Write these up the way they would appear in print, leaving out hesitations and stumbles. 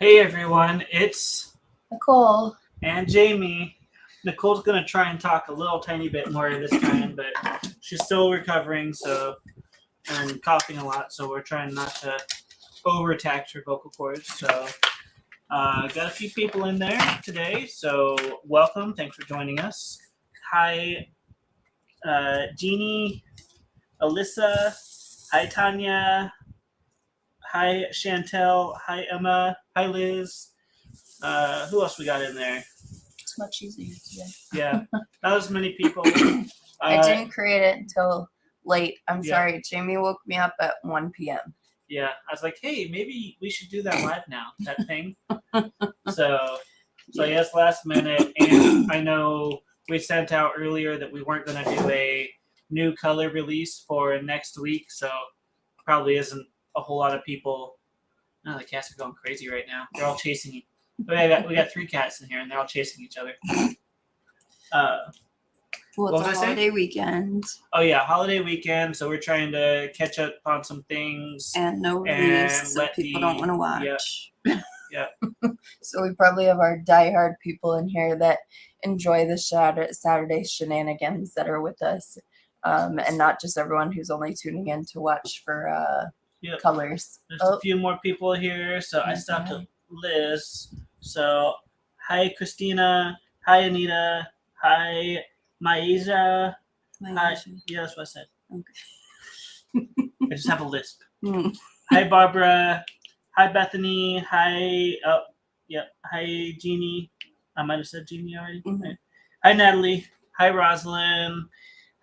Hey everyone, it's Nicole. and Jamie. Nicole's gonna try and talk a little tiny bit more this time, but she's still recovering, and coughing a lot, so we're trying not to overtax her vocal cords. So, got a few people in there today, so welcome. Thanks for joining us. Hi, Jeannie, Alyssa. Hi, Tanya. Hi, Chantel. Hi, Emma. Hi, Liz. Who else we got in there? It's much easier today. Yeah, not as many people. I didn't create it until late. I'm sorry. Jamie woke me up at 1 p.m. Yeah, I was like, hey, maybe we should do that live now, that thing. So yes, last minute. And I know we sent out earlier that we weren't going to do a new color release for next week, so probably isn't a whole lot of people. No, the cats are going crazy right now. They're all chasing you. We got 3 cats in here, and they're all chasing each other. Well, it's a holiday weekend. Oh yeah, holiday weekend. So we're trying to catch up on some things and no release, so people don't want to watch. Yeah. So we probably have our diehard people in here that enjoy the Saturday shenanigans that are with us, and not just everyone who's only tuning in to watch for colors. There's a few more people here, so I stopped to Liz. So hi Christina, hi Anita, hi Maisha. Hi. Yeah, that's what I said. Okay. I just have a lisp. Hi Barbara. Hi Bethany. Hi. Hi Jeannie. I might have said Jeannie already. Mm-hmm. Right. Hi Natalie. Hi Rosalind.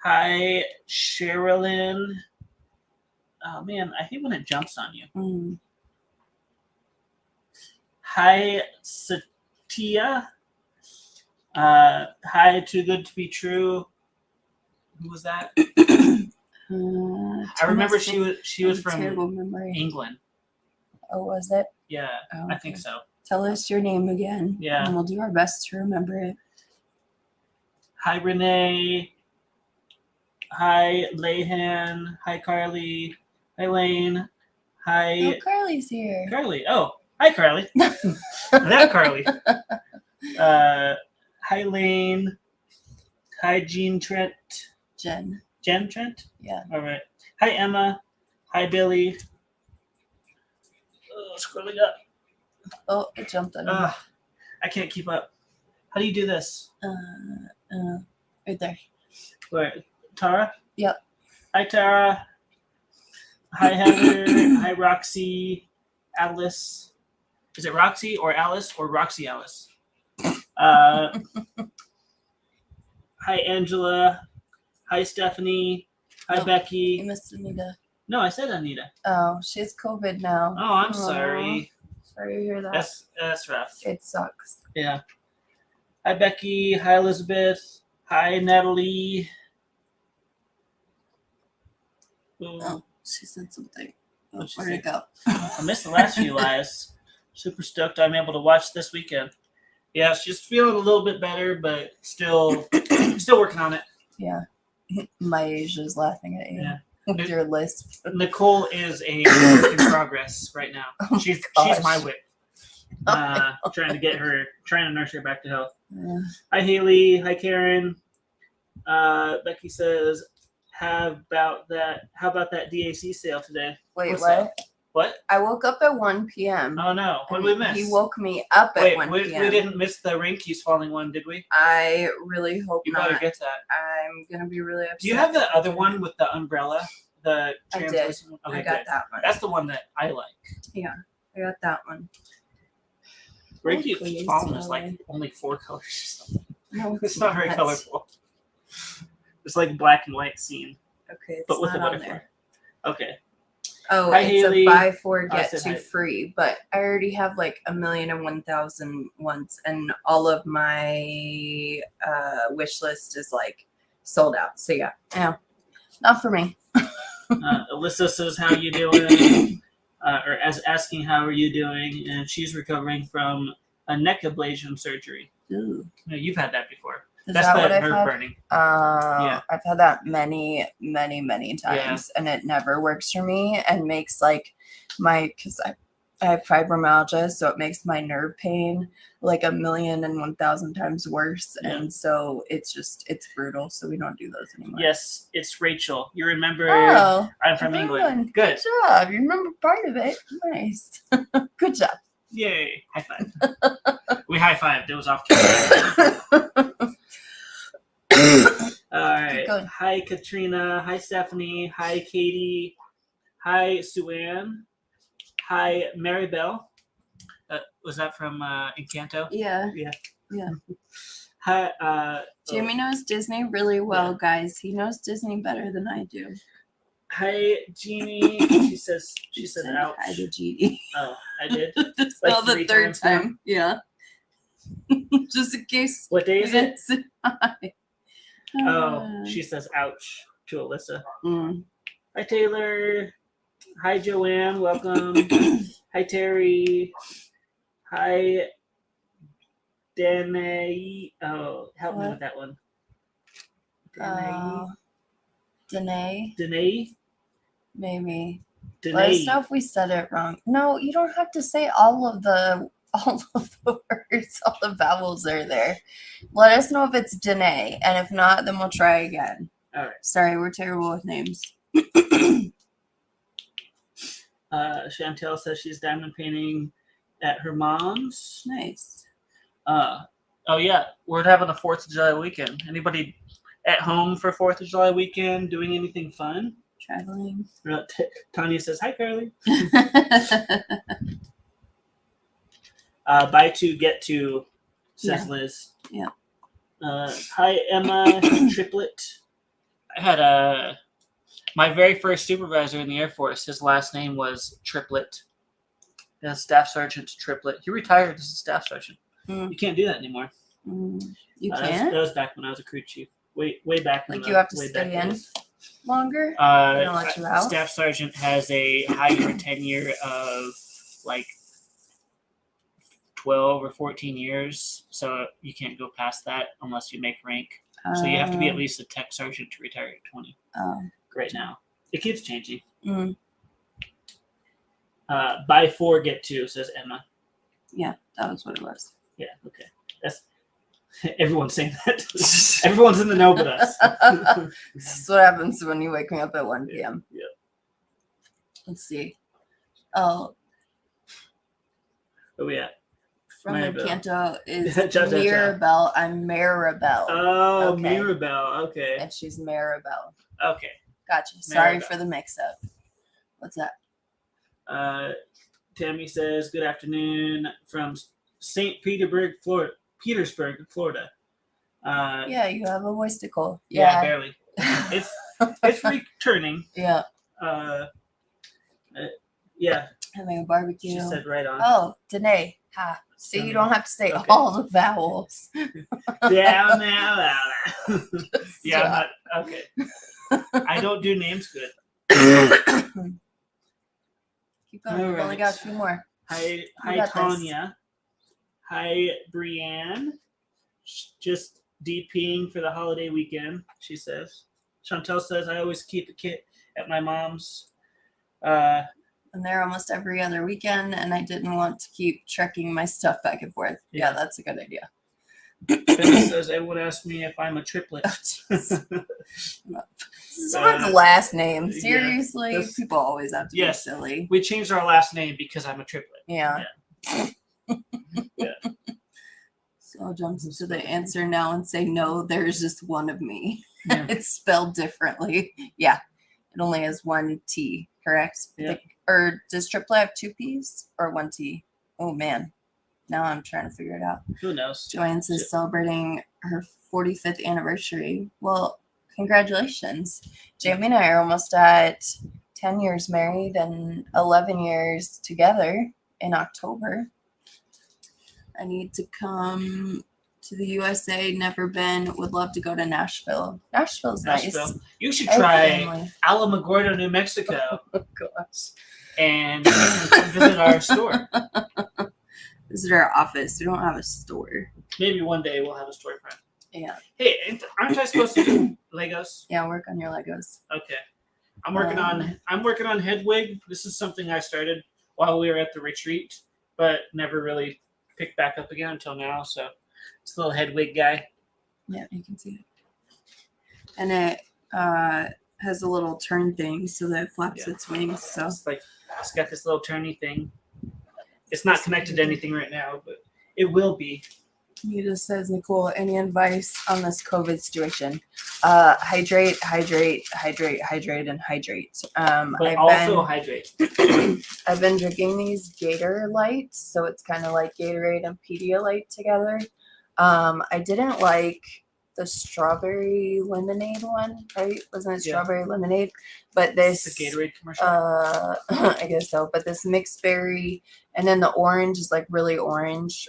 Hi Sherilyn. Oh man, I hate when it jumps on you. Hi Satya. Hi Too Good to Be True. Who was that? I remember she was from England. Oh, was it? Yeah, oh, okay. I think so. Tell us your name again. Yeah. And we'll do our best to remember it. Hi Renee. Hi Layhan. Hi Carly. Hi Lane. Hi. Oh, Carly's here. Carly. Oh, hi Carly. That Carly. Hi Lane. Hi Jean Trent. Jen Trent? Yeah. All right. Hi Emma. Hi Billy. Scrolling up. Oh, it jumped on me. I can't keep up. How do you do this? Right there. Where? Tara? Yep. Hi Tara. Hi Heather. Hi Roxy. Alice. Is it Roxy or Alice or Roxy Alice? Hi Angela. Hi Stephanie. Hi Becky. You missed Anita. No, I said Anita. Oh, she has COVID now. Oh, I'm sorry. Sorry to hear that. That's rough. It sucks. Yeah. Hi Becky. Hi Elizabeth. Hi Natalie. Ooh. Oh, she said something. Oh, where'd it go? I missed the last few lives. Super stoked I'm able to watch this weekend. Yeah, she's feeling a little bit better, but still working on it. Yeah. My Asia's laughing at you. Yeah. With your lisp. Nicole is a work in progress right now. Oh she's my whip. Trying to nurse her back to health. Yeah. Hi Haley. Hi Karen. Becky says, how about that DAC sale today? Wait, What's what? Up? What? I woke up at 1 p.m. Oh no! What did we miss? He woke me up at 1 p.m. We didn't miss the Rain Keys Falling one, did we? I really hope you not. You better get that. I'm gonna be really upset. Do you have the other one with the umbrella? The translucent one? Okay, I got that one. That's the one that I like. Yeah, I got that one. Rain Keys Falling is like only 4 colors or something. No, it's not very colorful. It's like a black and white scene. Okay, but with a butterfly. Okay. Oh, hi, it's Haley. A buy 4 get 2 free, but I already have like 1,001,000 ones, and all of my wish list is like sold out. So yeah, not for me. Alyssa says, "How you doing?" Or asking, "How are you doing?" And she's recovering from a neck ablation surgery. Ooh. You've had that before. That's the nerve burning. Yeah. I've had that many times, and it never works for me, and makes like because I have fibromyalgia, so it makes my nerve pain like 1,001,000 times worse. Yeah. And so it's brutal. So we don't do those anymore. Yes, it's Rachel. You remember Oh, I'm from England. Good Good. job. You remember part of it. Nice. Good job. Yay. High five. We high fived. It was off camera. All right. going. Hi, Katrina. Hi, Stephanie. Hi, Katie. Hi, Sue-Ann. Hi, Maribel. Was that from Encanto? Yeah. Yeah. Yeah. Hi. Jamie knows Disney really well, guys. He knows Disney better than I do. Hi, Jeannie. She said ouch. Hi to Jeannie. Oh, I did? That's Like not the 3 third times now? time. Yeah. Just in case. What day is it? Say hi. Oh, she says ouch to Alyssa. Mm. Hi, Taylor. Hi, Joanne. Welcome. Hi, Terry. Hi, Danae. Oh, help me What? with that one. Danae? Danae? Maybe. Let us Danae. know if we said it wrong. No, you don't have to say all of the words, all the vowels are there. Let us know if it's Danae, and if not, then we'll try again. All right. Sorry, we're terrible with names. Chantel says she's diamond painting at her mom's. Nice. Oh yeah, we're having a 4th of July weekend. Anybody at home for 4th of July weekend doing anything fun? Traveling. Tanya says, hi, Carly. Buy 2, get 2, says Liz. Yeah. Hi, Emma. Triplet. I had my very first supervisor in the Air Force. His last name was Triplet. Staff Sergeant Triplet. He retired as a staff sergeant. Mm. You can't do that anymore. You That can't? was back when I was a crew chief. Way back. Like you have to stay in longer? They don't let you out? Staff sergeant has a higher tenure of like 12 or 14 years, so you can't go past that unless you make rank. So you have to be at least a tech sergeant to retire at 20. Right now. It keeps changing. Mm. Buy 4, get 2, says Emma. Yeah, that was what it was. Yeah, okay. That's everyone's saying that. Everyone's in the know but us. This is what happens when you wake me up at 1 p.m. Yeah. Let's see. Oh. Where we at? From Maribel. Encanto is Cha. Mirabelle. I'm Maribel. Oh, Okay. Mirabelle. Okay. And she's Maribel. Okay. Gotcha. Sorry Maribel. for the mix-up. What's that? Tammy says, good afternoon from St. Petersburg, Florida. Yeah, you have a voice-tickle. Yeah, barely. It's returning. Yeah. Yeah. Having a barbecue. She said right on. Oh, Danae. Ha. See, you don't have to say Okay. all the vowels. Down now. Yeah, Stop. I'm not. Okay. I don't do names good. Keep going. We've only got a few more. Hi, got this. Tanya. Hi, Brienne. Just DPing for the holiday weekend, she says. Chantel says, I always keep a kit at my mom's. And they're almost every other weekend, and I didn't want to keep trekking my stuff back and forth. Yeah, that's a good idea. Ben says, everyone asked me if I'm a triplet. Oh, jeez. Someone's last name. Seriously? Yeah, people always have to be silly. We changed our last name because I'm a triplet. Yeah. Yeah. So I'll jump to the answer now and say, no, there's just one of me. Yeah. It's spelled differently. Yeah. It only has one T, correct? Yeah. Or does triplet have 2 P's or 1 T? Oh, man. Now I'm trying to figure it out. Who knows? Joanne's is celebrating her 45th anniversary. Well, congratulations. Jamie and I are almost at 10 years married and 11 years together in October. I need to come to the USA. Never been. Would love to go to Nashville. Nashville's nice. You should I have try family. Alamogordo, New Mexico, Oh, gosh. and visit our store. Visit our office. We don't have a store. Maybe one day we'll have a storefront. Yeah. Hey, aren't I supposed to do Legos? Yeah, work on your Legos. Okay. I'm working on Hedwig. This is something I started while we were at the retreat, but never really picked back up again until now. So it's a little head wig guy. Yeah, you can see it. And it has a little turn thing so that it flaps its wings. So It's got this little turny thing. It's not connected to anything right now, but it will be. He just says, Nicole, any advice on this COVID situation? Hydrate, hydrate, hydrate, hydrate, and hydrate. But also hydrate. I've been drinking these Gator Lights, so it's kind of like Gatorade and Pedialyte together. I didn't like the strawberry lemonade one, right? Wasn't it strawberry lemonade? But this the Gatorade commercial. I guess so. But this mixed berry and then the orange is like really orange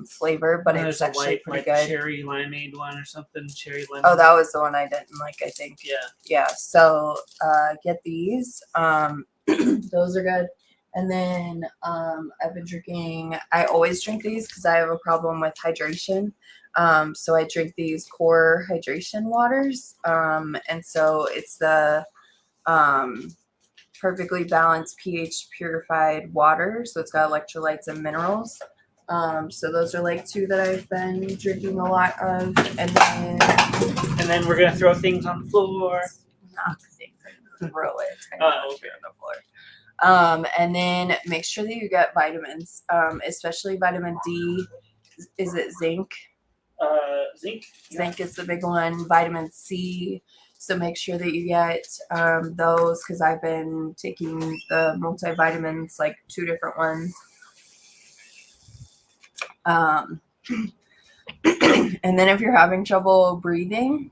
flavor, but it's actually white, pretty like good. Cherry limeade one or something. Cherry lemon. Oh, that was the one I didn't like, I think. Yeah. Yeah. So get these. Those are good. And then I've been drinking. I always drink these because I have a problem with hydration. So I drink these core hydration waters. And so it's the perfectly balanced pH purified water. So it's got electrolytes and minerals. So those are like two that I've been drinking a lot of. And then we're going to throw things on the floor. Knock things. Throw it. Okay. On the floor. And then make sure that you get vitamins, especially vitamin D. Is it zinc? Zinc. Zinc is the big one. Vitamin C. So make sure that you get those because I've been taking the multivitamins, like 2 different ones. And then if you're having trouble breathing,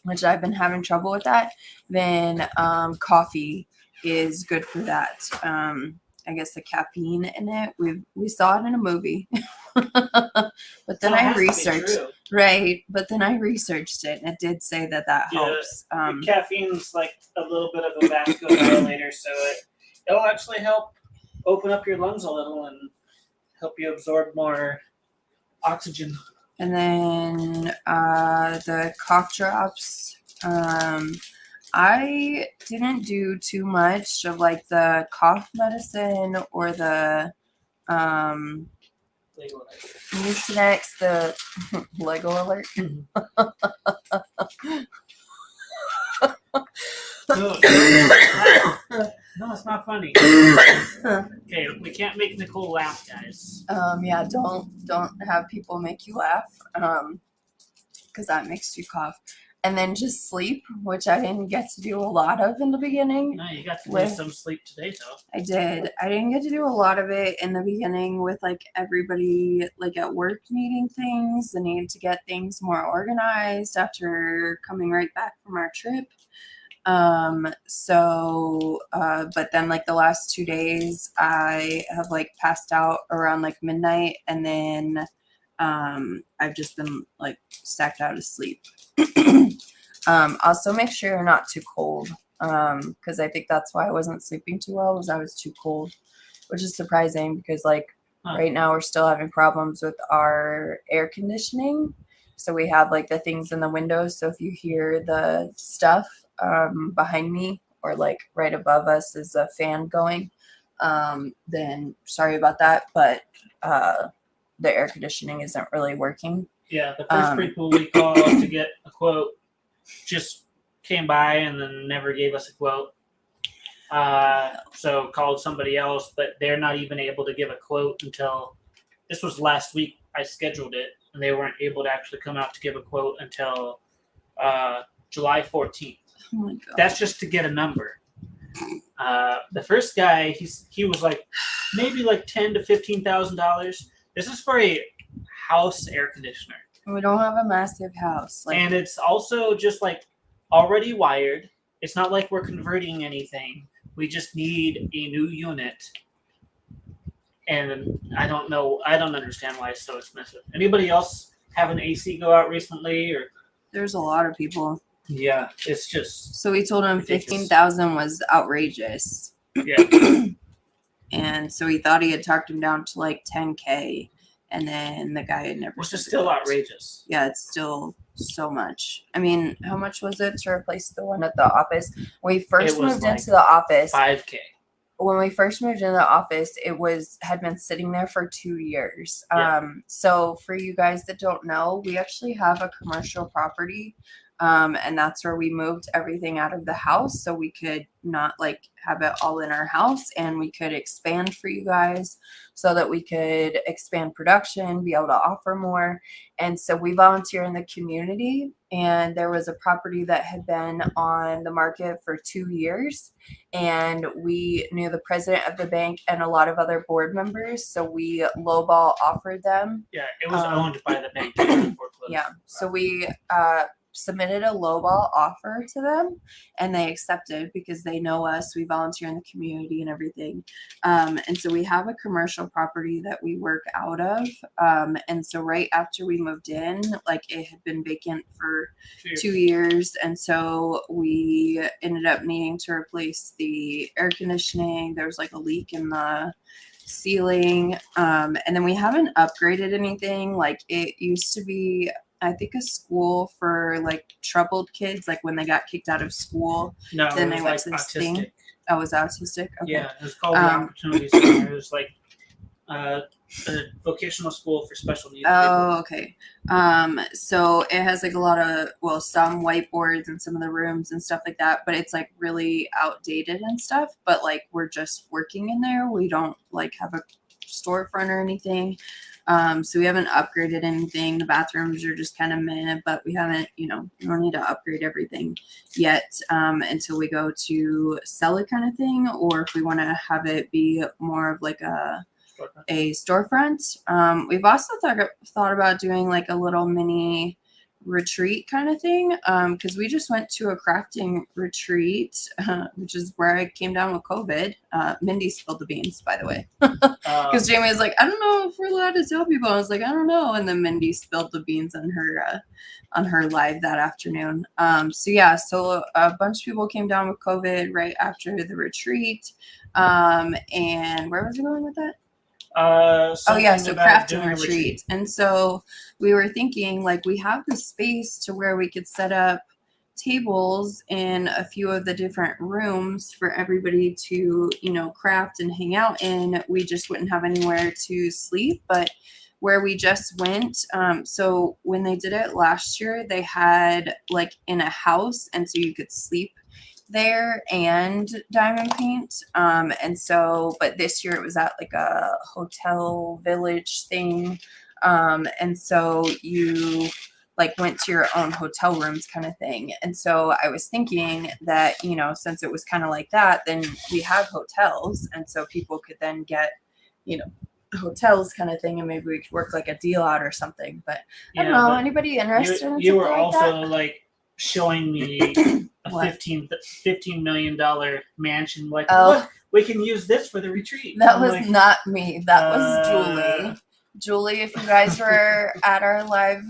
which I've been having trouble with that, then coffee is good for that. I guess the caffeine in it. We saw it in a movie. But then I researched, right? But then I researched it, and it did say that helps. Caffeine's like a little bit of a vasodilator, so it'll actually help open up your lungs a little and help you absorb more oxygen. And then the cough drops. I didn't do too much of like the cough medicine or the Mucinex, the Lego alert. No, it's not funny. Okay, we can't make Nicole laugh, guys. Yeah, don't have people make you laugh, because that makes you cough. And then just sleep, which I didn't get to do a lot of in the beginning. No, you got to do some sleep today, though. I did. I didn't get to do a lot of it in the beginning with like everybody like at work needing things. I needed to get things more organized after coming right back from our trip. But then like the last 2 days I have like passed out around like midnight, and then I've just been like stacked out of sleep. Also make sure you're not too cold, because I think that's why I wasn't sleeping too well, was I was too cold, which is surprising because like right now we're still having problems with our air conditioning. So we have like the things in the windows, so if you hear the stuff behind me or like right above us is a fan going, then sorry about that, but the air conditioning isn't really working. Yeah, the first people we called to get a quote just came by and then never gave us a quote. So called somebody else, but they're not even able to give a quote until, this was last week I scheduled it, and they weren't able to actually come out to give a quote until July 14th. Oh my God. That's just to get a number. The first guy, he was like maybe like $10,000 to $15,000. This is for a house air conditioner. We don't have a massive house. And it's also just like already wired. It's not like we're converting anything. We just need a new unit. And I don't understand why it's so expensive. Anybody else have an AC go out recently? Or there's a lot of people. Yeah, it's just. So we told him 15,000 was outrageous. Yeah. And so he thought he had talked him down to like 10K, and then the guy had never. Which is still outrageous. Yeah, it's still so much. I mean, how much was it to replace the one at the office? When we first moved into the office, $5K. when we first moved into the office, it had been sitting there for 2 years. Yeah. So for you guys that don't know, we actually have a commercial property. And that's where we moved everything out of the house so we could not like have it all in our house, and we could expand for you guys so that we could expand production, be able to offer more. And so we volunteer in the community, and there was a property that had been on the market for 2 years, and we knew the president of the bank and a lot of other board members, so we lowball offered them. Yeah, it was owned by the bank. Foreclosed. Yeah, so we submitted a lowball offer to them, and they accepted because they know us. We volunteer in the community and everything. And so we have a commercial property that we work out of. And so right after we moved in, like it had been vacant for 2 years. And so we ended up needing to replace the air conditioning. There was like a leak in the ceiling. And then we haven't upgraded anything. Like it used to be, I think, a school for like troubled kids, like when they got kicked out of school. No, then it they was went like to this autistic. thing. Oh, it was autistic? Okay. Yeah, it was called the Opportunity Center. It was like a vocational school for special needs people. Oh, okay. So it has like a lot of, well, some whiteboards in some of the rooms and stuff like that, but it's like really outdated and stuff. But like we're just working in there. We don't like have a storefront or anything. So we haven't upgraded anything. The bathrooms are just kind of meh, but we haven't, we don't need to upgrade everything yet until we go to sell it kind of thing, or if we want to have it be more of like a storefront. We've also thought about doing like a little mini retreat kind of thing, because we just went to a crafting retreat, which is where I came down with COVID. Mindy spilled the beans, by the way, because Jamie was like, I don't know if we're allowed to tell people. I was like, I don't know, and then Mindy spilled the beans on her live that afternoon. So a bunch of people came down with COVID right after the retreat, and where was I going with that? So crafting retreat. And so we were thinking, like, we have the space to where we could set up tables in a few of the different rooms for everybody to, craft and hang out in. We just wouldn't have anywhere to sleep, but where we just went, so when they did it last year, they had like in a house, and so you could sleep there and diamond paint. But this year it was at like a hotel village thing. And so you like went to your own hotel rooms kind of thing. And so I was thinking that, since it was kind of like that, then we have hotels. And so people could then get, hotels kind of thing, and maybe we could work like a deal out or something. But I don't know, anybody interested in you were something also like that? like showing me a $15 million mansion. Like, look, we can use this for the retreat. That was not me. That was Julie. Julie, if you guys were at our live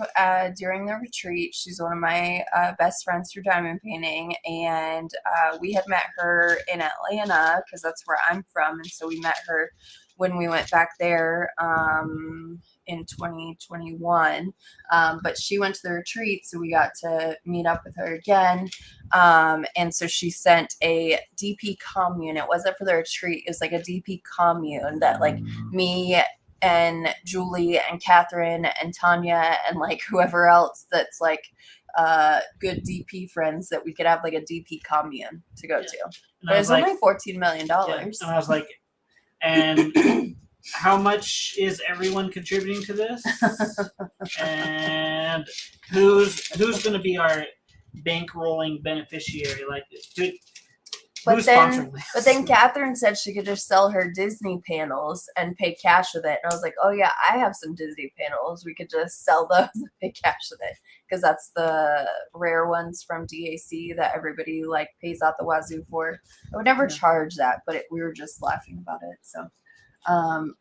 during the retreat, she's one of my best friends through diamond painting, and we had met her in Atlanta because that's where I'm from, and so we met her when we went back there in 2021, but she went to the retreat, so we got to meet up with her again, and so she sent a DP commune. It wasn't for the retreat, it was like a DP commune that like me and Julie and Catherine and Tanya and like whoever else that's like good DP friends that we could have like a DP commune to go to. But it was only $14 million. Yeah. And I was like, and how much is everyone contributing to this? And who's going to be our bankrolling beneficiary? Like, But then Catherine said she could just sell her Disney panels and pay cash with it. And I was like, oh yeah, I have some Disney panels. We could just sell those and pay cash with it. Because that's the rare ones from DAC that everybody like pays out the wazoo for. I would never charge that, but we were just laughing about it. So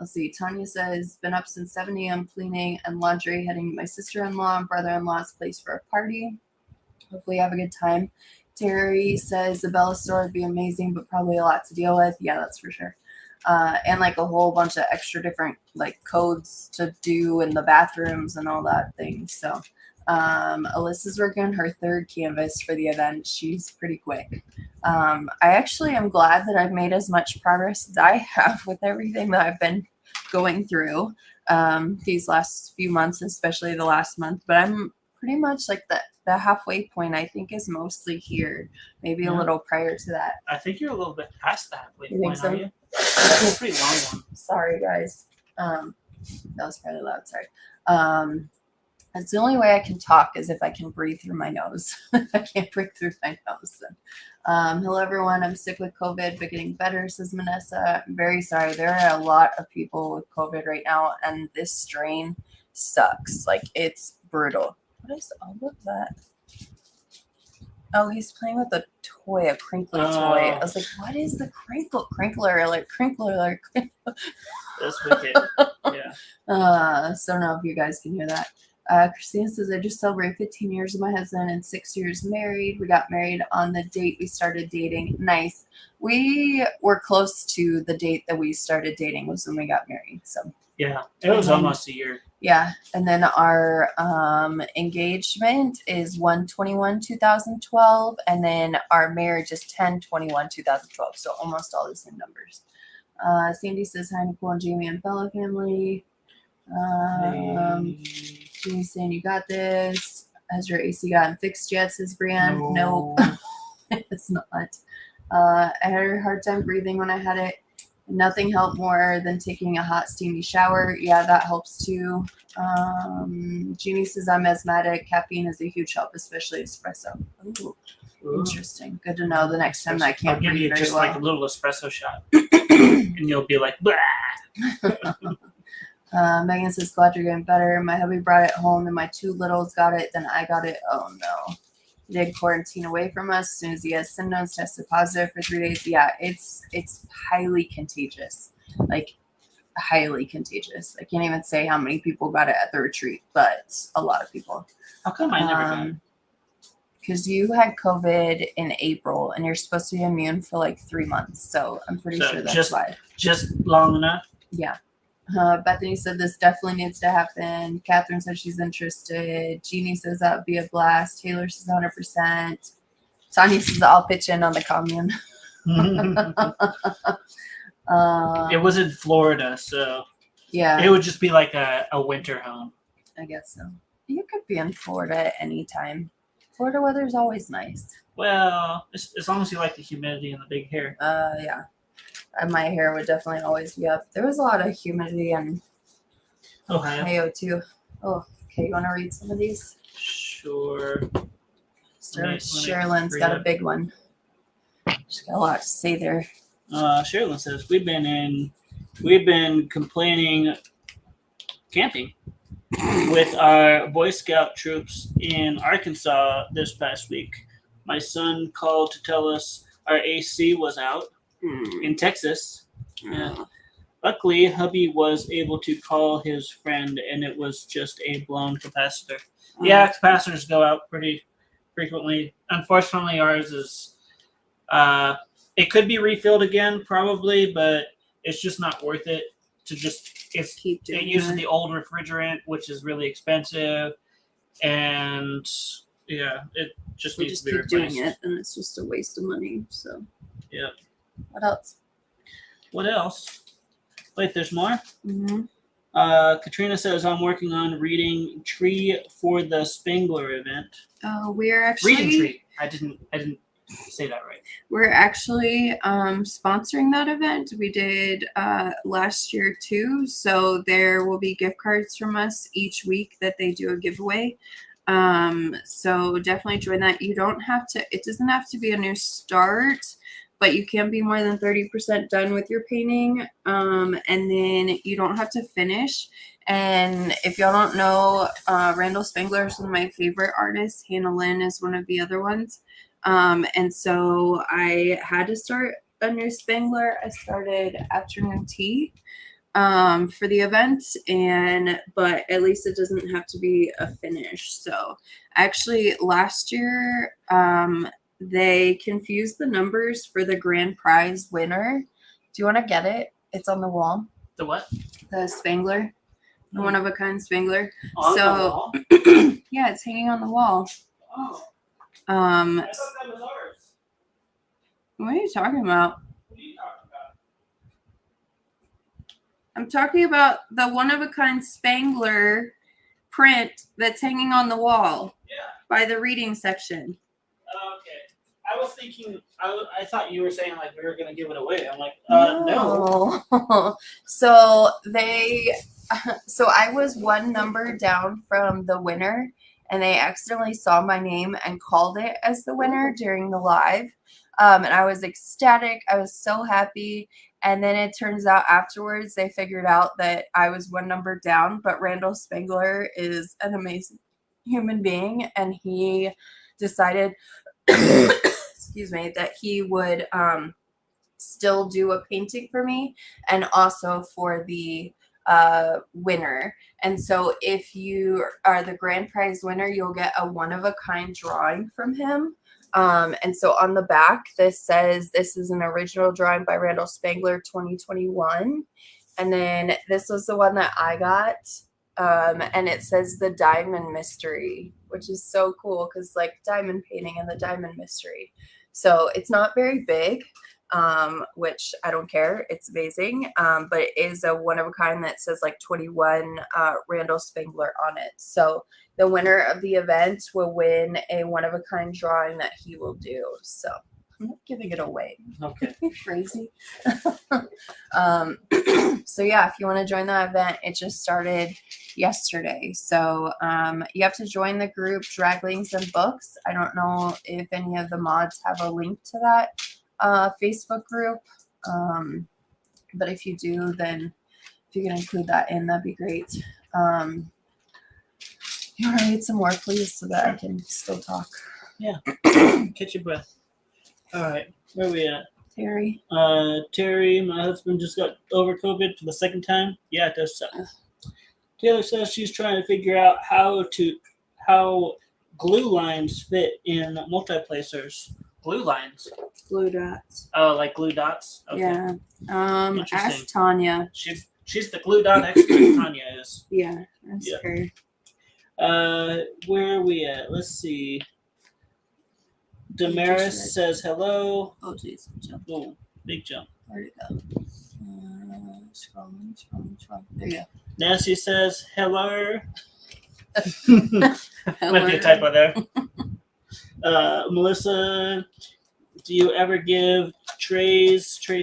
let's see. Tanya says, been up since 7 a.m. cleaning and laundry, heading to my sister-in-law and brother-in-law's place for a party. Hopefully have a good time. Terry says the Bella store would be amazing, but probably a lot to deal with. Yeah, that's for sure. And like a whole bunch of extra different like codes to do in the bathrooms and all that thing. So Alyssa's working on her third canvas for the event. She's pretty quick. I actually am glad that I've made as much progress as I have with everything that I've been going through these last few months, especially the last month. But I'm pretty much like the halfway point, I think, is mostly here. Maybe a little prior to that. I think you're a little bit past the halfway You think point, so? aren't you? It's a pretty long one. Sorry, guys. That was probably loud. Sorry. That's the only way I can talk is if I can breathe through my nose. If I can't breathe through my nose, then. Hello, everyone. I'm sick with COVID, but getting better, says Vanessa. I'm very sorry. There are a lot of people with COVID right now, and this strain sucks. Like, it's brutal. What is all of that? Oh, he's playing with a toy, a crinkly toy. I was like, what is the crinkler? Like, crinkler. That's wicked. Yeah. So I don't know if you guys can hear that. Christina says, I just celebrated 15 years with my husband and 6 years married. We got married on the date we started dating. Nice. We were close to the date that we started dating was when we got married. So Yeah. It was almost a year. yeah. And then our engagement is 1/21/2012. And then our marriage is 10/21/2012. So almost all the same numbers. Sandy says, hi, Nicole and Jamie and Bella family. Jamie's saying, you got this. Has your AC gotten fixed yet, says Brienne? Nope. It's not. I had a hard time breathing when I had it. Nothing helped more than taking a hot, steamy shower. Yeah, that helps too. Jeannie says, I'm asthmatic. Caffeine is a huge help, especially espresso. Ooh, interesting. Good to know the next time that I can't I'll give breathe you very just well. like a little espresso shot. And you'll be like, blah. Megan says, glad you're getting better. My hubby brought it home and my two littles got it. Then I got it. Oh no. He did quarantine away from us. As soon as he has symptoms, tested positive for 3 days. Yeah, it's highly contagious. Like, highly contagious. I can't even say how many people got it at the retreat, but a lot of people. How come I never got it? Because you had COVID in April and you're supposed to be immune for like 3 months. So I'm pretty So sure that's why. Just long enough? Yeah. Bethany said this definitely needs to happen. Catherine said she's interested. Jeannie says that would be a blast. Taylor says 100%. Tanya says I'll pitch in on the commune. It was in Florida, so Yeah, it would just be like a winter home. I guess so. You could be in Florida at any time. Florida weather is always nice. Well, as long as you like the humidity and the big hair. Yeah. And my hair would definitely always be up. There was a lot of humidity in Ohio too. Oh, okay. You want to read some of these? Sure. Sherilyn's got a big one. She's got a lot to say there. Sherilyn says we've been complaining camping with our Boy Scout troops in Arkansas this past week. My son called to tell us our AC was out in Texas. Yeah. Luckily, hubby was able to call his friend, and it was just a blown capacitor. Yeah, capacitors go out pretty frequently. Unfortunately, ours is it could be refilled again, probably, but it's just not worth it to just Keep doing it uses the old refrigerant, which is really expensive, and yeah, it just We needs just to be keep replaced. doing it, and it's just a waste of money. So, Yeah. what else? What else? Wait, there's more? Mm-hmm. Katrina says, I'm working on reading Tree for the Spangler event. We're actually Reading Tree. I didn't say that right. We're actually sponsoring that event. We did last year too. So there will be gift cards from us each week that they do a giveaway. So definitely join that. You don't have to, it doesn't have to be a new start, but you can be more than 30% done with your painting. And then you don't have to finish. And if y'all don't know, Randall Spangler is one of my favorite artists. Hannah Lynn is one of the other ones. And so I had to start a new Spangler. I started afternoon tea for the event, but at least it doesn't have to be a finish. So actually last year they confused the numbers for the grand prize winner. Do you want to get it? It's on the wall. The what? The Spangler. The one of a kind Spangler. On the So- wall? Yeah, it's hanging on the wall. Oh, I Um, thought that was ours. what are you talking about? What are you talking about? I'm talking about the one of a kind Spangler print that's hanging on the wall Yeah. by the reading section. Okay. I was thinking, I thought you were saying like we were going to give it away. I'm like, no. No. So I was one number down from the winner, and they accidentally saw my name and called it as the winner during the live. And I was ecstatic. I was so happy. And then it turns out afterwards they figured out that I was one number down, but Randall Spangler is an amazing human being, and he decided excuse me, that he would still do a painting for me and also for the winner. And so if you are the grand prize winner, you'll get a one of a kind drawing from him. And so on the back, this says this is an original drawing by Randall Spangler 2021. And then this was the one that I got. And it says the Diamond Mystery, which is so cool because like diamond painting and the Diamond Mystery. So it's not very big, which I don't care. It's amazing. But it is a one of a kind that says like 21 Randall Spangler on it. So the winner of the event will win a one of a kind drawing that he will do. So I'm not giving it away. Okay. Crazy. So yeah, if you want to join the event, it just started yesterday. So you have to join the group Draglings and Books. I don't know if any of the mods have a link to that Facebook group. But if you do, then if you can include that in, that'd be great. You want to read some more, please, so that I can still talk. Catch your breath. All right. Where are we at? Terry. Terry, my husband just got over COVID for the second time. Yeah, it does suck. Taylor says she's trying to figure out how glue lines fit in multiplacers. Glue lines. Glue dots. Oh, like glue dots. Okay. Yeah. Interesting. Ask Tanya. She's the glue dot expert. Tanya is. Yeah. Ask her. Where are we at? Let's see. Damaris says hello. Oh, jeez. Jump. Oh, big jump. Where'd it go? Scrolling. There you go. Nancy says hello. Might be a typo there. Melissa, do you ever give tray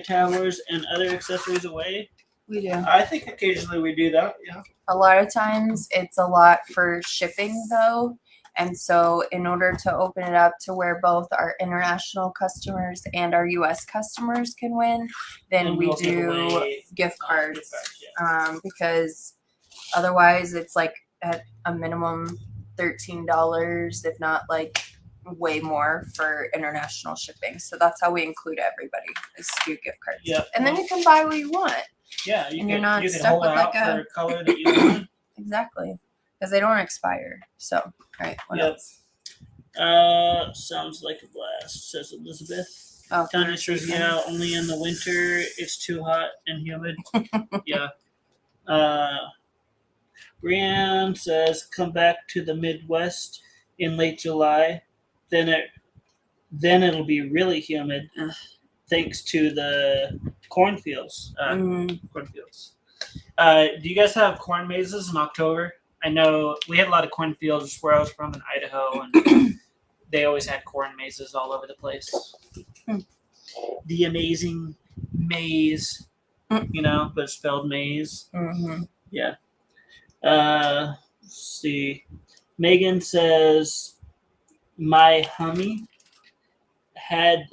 towers, and other accessories away? We do. I think occasionally we do that. Yeah. A lot of times it's a lot for shipping, though. And so in order to open it up to where both our international customers and our U.S. customers can win, then And we we'll give do away gift cards. gift cards, yeah. Because otherwise it's like at a minimum $13, if not like way more for international shipping. So that's how we include everybody, is to do gift cards. Yep. And then you can buy what you want. Yeah, you And can, you're not you can stuck hold with, it out like, for a color that you want. Exactly. Because they don't expire. So, all right. What Yep. else? Sounds like a blast, says Elizabeth. Oh, Tanya says, yeah, only in the winter it's too hot and humid. Yeah. Brianne says, come back to the Midwest in late July. Then it'll be really humid, Ugh. thanks to the cornfields. Mm-hmm. Do you guys have corn mazes in October? I know we had a lot of cornfields where I was from in Idaho, and they always had corn mazes all over the place. The amazing maze, but it's spelled maize. Mm-hmm. Yeah. Let's see. Megan says, my hummy had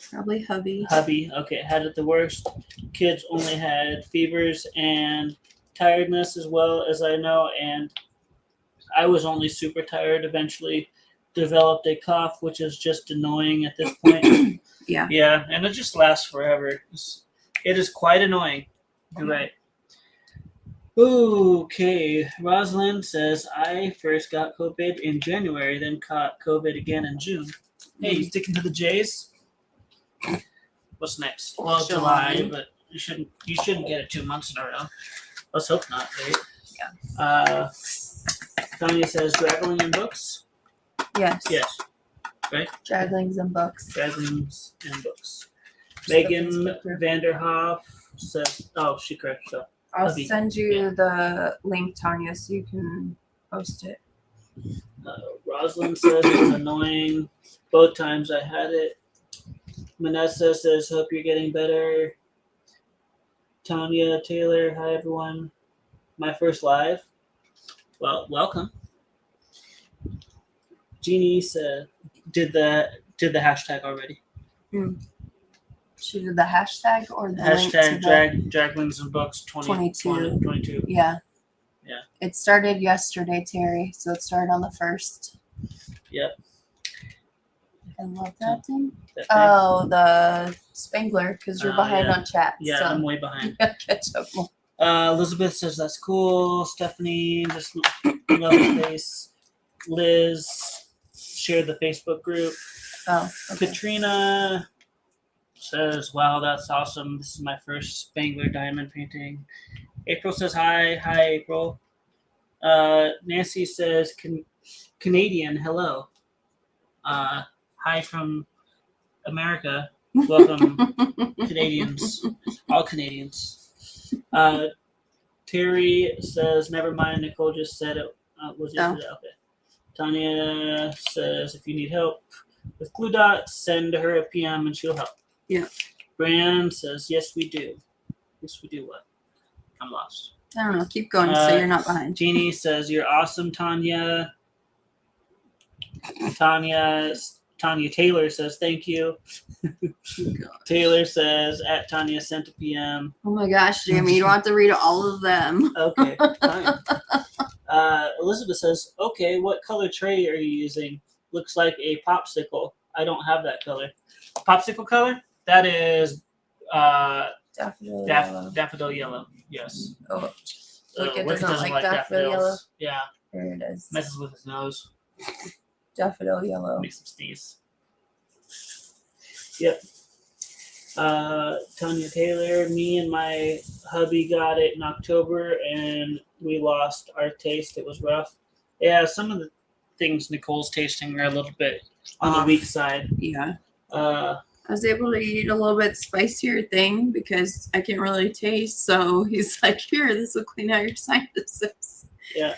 Probably hubby. Okay, had it the worst. Kids only had fevers and tiredness as well as I know, and I was only super tired. Eventually developed a cough, which is just annoying at this point. Yeah. Yeah, and it just lasts forever. It is quite annoying. You're right. Okay, Rosalind says, I first got COVID in January, then caught COVID again in June. Hey, you sticking to the J's? What's next? Well, July, but you shouldn't get it 2 months in a row. Let's hope not, right? Yeah. Tanya says, "Draggling in books." Yes. Yes. Right. Draglings and books. Draglings and books. Just the Megan Facebook group. Vanderhoff says, "Oh, she corrected herself." I'll Hubby. send you the link, Tanya, so you can post it. Rosalind says it was annoying both times I had it. Manessa says, "Hope you're getting better." Tanya Taylor, hi everyone. My first live. Well, welcome. Jeannie said, "Did the hashtag already?" She did the hashtag or the Hashtag link to Draglings and Books 22. 22. Yeah. Yeah. It started yesterday, Terry. So it started on the 1st. Yep. I love that thing. That thing. Oh, the Spangler, because you're behind yeah. on chat. Yeah, so I'm way behind. you gotta catch up more. Elizabeth says that's cool. Stephanie just love the face. Liz shared the Facebook group. Oh, okay. Katrina says, "Wow, that's awesome. This is my first Spangler diamond painting." April says, "Hi, April." Nancy says, "Canadian, hello. Hi from America. Welcome, Canadians, all Canadians." Terry says, "Never mind. Nicole just said it was yesterday." Okay. Tanya says, "If you need help with glue dots, send her a PM and she'll help." Yeah. Brand says, "Yes, we do." Yes, we do what? I'm lost. I don't know. Keep going so you're not behind. Jeannie says, "You're awesome, Tanya." Tanya Taylor says, "Thank you." Taylor says, "At Tanya sent a PM." Oh my gosh, Jamie, you don't have to read all of them. Okay, fine. Elizabeth says, "Okay, what color tray are you using? Looks like a popsicle. I don't have that color." Popsicle color? That is Daffodil yellow. daffodil yellow. Yes. Oh, Wicked Wicked doesn't like daffodil yellow. Yeah. There it is. Messes with his nose. Daffodil yellow. Makes him sneeze. Yep. Tanya Taylor, me and my hubby got it in October and we lost our taste. It was rough. Yeah, some of the things Nicole's tasting are a little bit on the weak side. Yeah. I was able to eat a little bit spicier thing because I can't really taste. So he's like, "Here, this will clean out your sinuses." Yeah.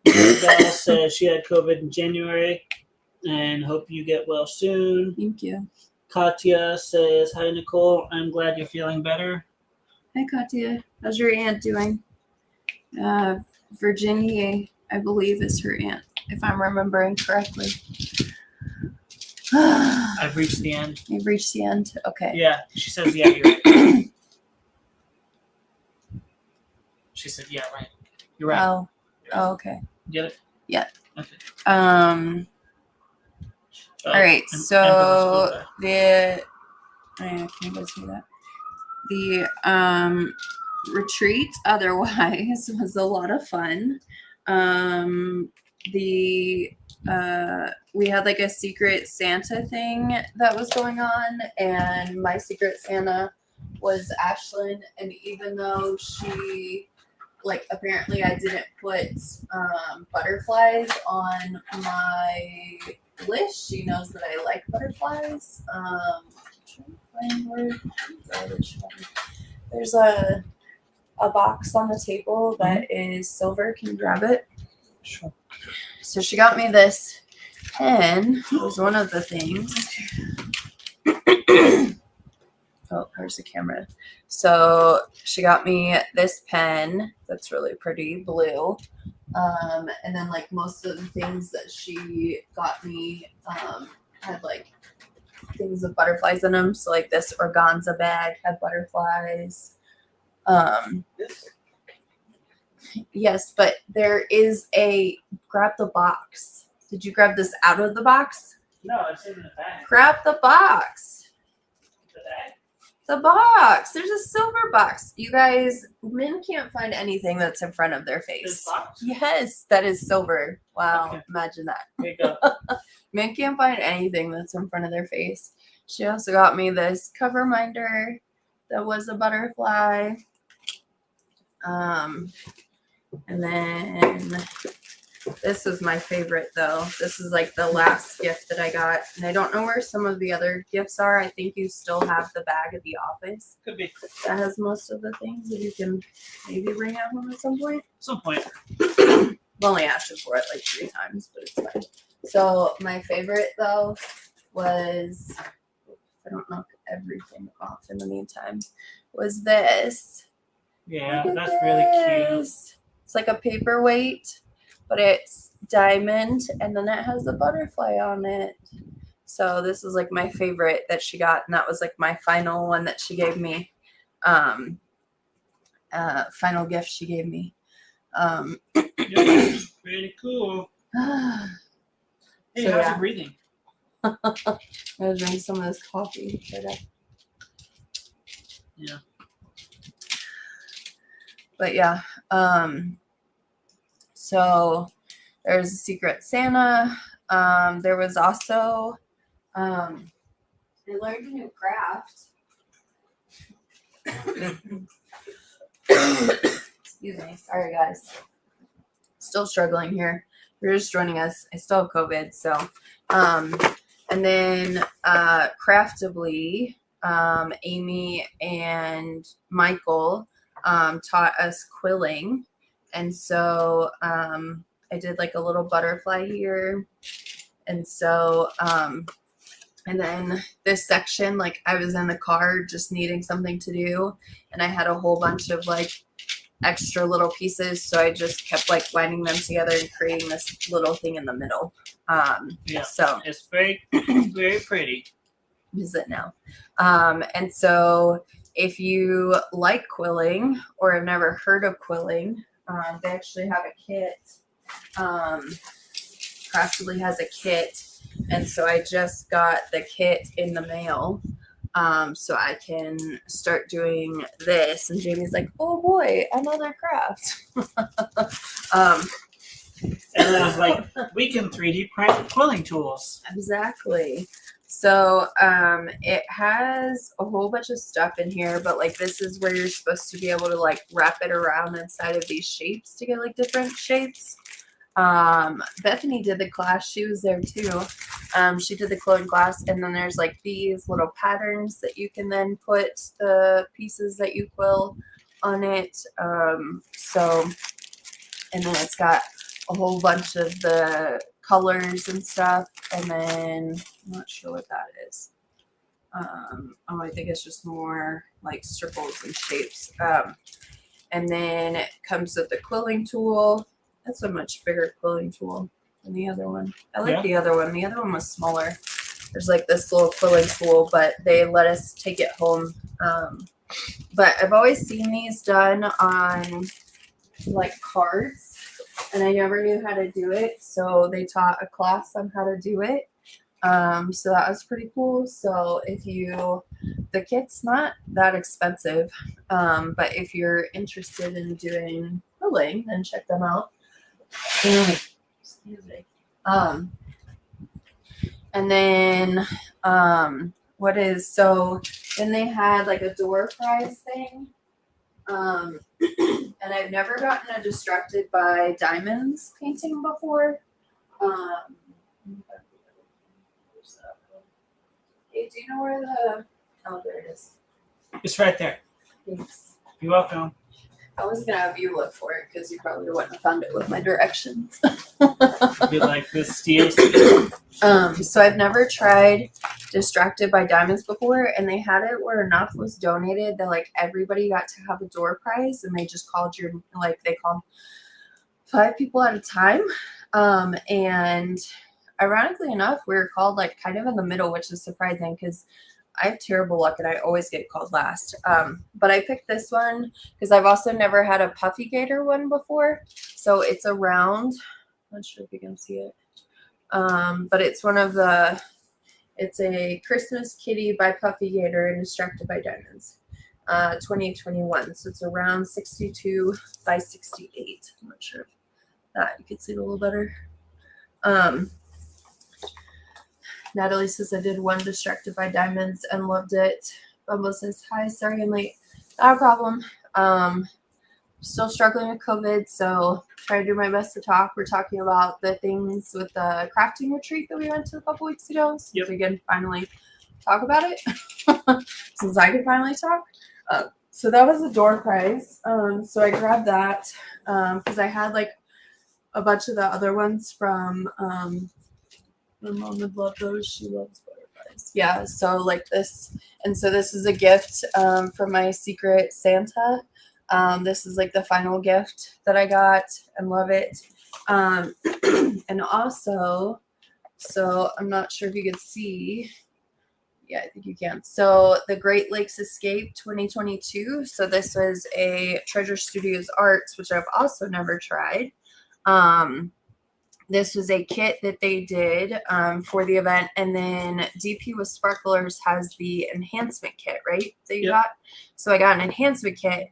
Belle says she had COVID in January and hope you get well soon. Thank you. Katya says, "Hi, Nicole. I'm glad you're feeling better." Hi, Katya. How's your aunt doing? Virginia, I believe, is her aunt, if I'm remembering correctly. I've reached the end. You've reached the end? Okay. Yeah, she says, "Yeah, you're right." She said, "Yeah, right. You're right." Oh, okay. Get it? Yeah. Okay. All right. So I can't go see that. The retreat otherwise was a lot of fun. We had like a secret Santa thing that was going on, and my secret Santa was Ashlyn, and even though she apparently I didn't put butterflies on my list, she knows that I like butterflies. There's a box on the table that is silver. Can you grab it? Sure. So she got me this pen. Was one of the things. Oh, there's the camera. So she got me this pen that's really pretty, blue. And then most of the things that she got me had things with butterflies in them. So this organza bag had butterflies. Yes, but there is grab the box. Did you grab this out of the box? No, it's in the bag. Grab the box. The bag? The box. There's a silver box. You guys, men can't find anything that's in front of their face. This box? Yes, that is silver. Wow, Okay. Imagine that. There you go. Men can't find anything that's in front of their face. She also got me this cover minder that was a butterfly. And then this is my favorite though. This is like the last gift that I got. And I don't know where some of the other gifts are. I think you still have the bag at the office. Could be. That has most of the things that you can maybe bring at home at some point. Some point. I've only asked him for it like 3 times, but it's fine. So my favorite though was, I don't knock everything off in the meantime, was this. Yeah, that's really cute. It's like a paperweight, but it's diamond, and then it has a butterfly on it. So this is like my favorite that she got, and that was like my final one that she gave me. Final gift she gave me. Yeah, really cool. Hey, So, how's yeah. your breathing? I was drinking some of this coffee. Yeah. But yeah, so there's a Secret Santa. There was also, I learned a new craft. Excuse me, sorry guys. Still struggling here. If you're just joining us, I still have COVID, so, and then, Craftably, Amy and Michael, taught us quilling. And so I did like a little butterfly here. And so, and then this section, like I was in the car just needing something to do. And I had a whole bunch of like extra little pieces. So I just kept like winding them together and creating this little thing in the middle. Yeah. So it's very, very pretty. Is it now? And so if you like quilling or have never heard of quilling, they actually have a kit. Craftably has a kit. And so I just got the kit in the mail. So I can start doing this. And Jamie's like, oh boy, another craft. And then I was like, we can 3D print quilling tools. Exactly. So it has a whole bunch of stuff in here, but like this is where you're supposed to be able to like wrap it around inside of these shapes to get like different shapes. Bethany did the class. She was there too. She did the quilling class, and then there's like these little patterns that you can then put the pieces that you quill on it. So, and then it's got a whole bunch of the colors and stuff, and then I'm not sure what that is. Oh, I think it's just more like circles and shapes. And then it comes with the quilling tool. That's a much bigger quilling tool than the other one. I like the other one. The other one was smaller. There's like this little quilling tool, but they let us take it home. But I've always seen these done on like cards, and I never knew how to do it. So they taught a class on how to do it. So that was pretty cool. So if the kit's not that expensive, but if you're interested in doing quilling, then check them out. Excuse me. And then, then they had like a door prize thing. And I've never gotten a Distracted by Diamonds painting before. Hey, do you know where there it is. It's right there. Thanks. You're welcome. I was gonna have you look for it because you probably wouldn't have found it with my directions. You like this steel? So I've never tried Distracted by Diamonds before, and they had it where enough was donated that like everybody got to have a door prize, and they just called they called 5 people at a time. And ironically enough, we were called like kind of in the middle, which is surprising because I have terrible luck and I always get called last. But I picked this one because I've also never had a Puffy Gator one before. So it's a round. I'm not sure if you can see it. But it's it's a Christmas Kitty by Puffy Gator and Distracted by Diamonds. 2021. So it's around 62 by 68. I'm not sure if that you can see it a little better. Natalie says I did one Distracted by Diamonds and loved it. Bumbo says hi, sorry I'm late. Not a problem. still struggling with COVID, so try to do my best to talk. We're talking about the things with the crafting retreat that we went to a couple weeks ago, since we can finally talk about it. Since I could finally talk. So that was a door prize. So I grabbed that because I had like a bunch of the other ones from my mom would love those. She loves butterflies. Yeah, so like this, and so this is a gift from my secret Santa. This is like the final gift that I got and love it. And also, so I'm not sure if you could see. Yeah, I think you can. So the Great Lakes Escape 2022. So this was a Treasure Studios Arts, which I've also never tried. This was a kit that they did for the event, and then DP with Sparklers has the enhancement kit, right? That you got. So I got an enhancement kit,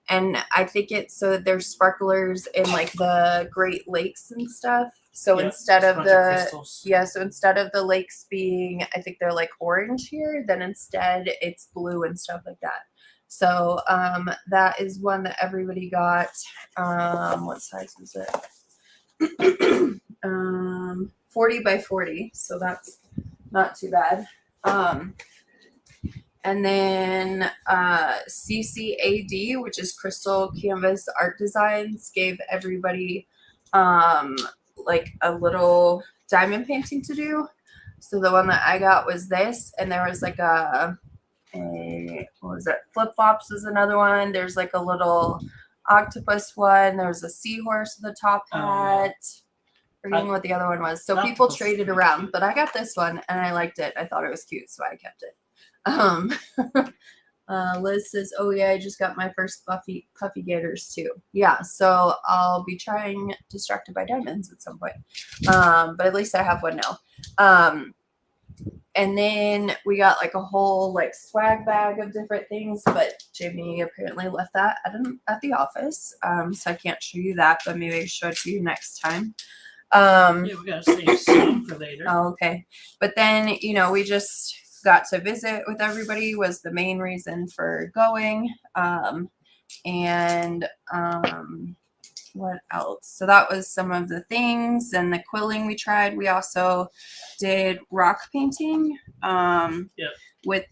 and I think it's so that there's sparklers in like the Great Lakes and stuff. So instead of so instead of the lakes being, I think they're like orange here, then instead it's blue and stuff like that. So that is one that everybody got. What size is it? 40 by 40, so that's not too bad. And then CCAD, which is Crystal Canvas Art Designs, gave everybody like a little diamond painting to do. So the one that I got was this, and there was like a what was it? Flip flops is another one. There's like a little octopus one. There was a seahorse with a top hat. Forgetting what the other one was. So people traded around, but I got this one and I liked it. I thought it was cute, so I kept it. Liz says, "Oh yeah, I just got my first puffy gators too." Yeah, so I'll be trying Distracted by Diamonds at some point. But at least I have one now. And then we got like a whole like swag bag of different things, but Jamie apparently left that at the office. So I can't show you that, but maybe I show it to you next time. Yeah, we gotta save some for later. Oh, okay. But then, we just got to visit with everybody was the main reason for going. What else? So that was some of the things, and the quilling we tried. We also did rock painting with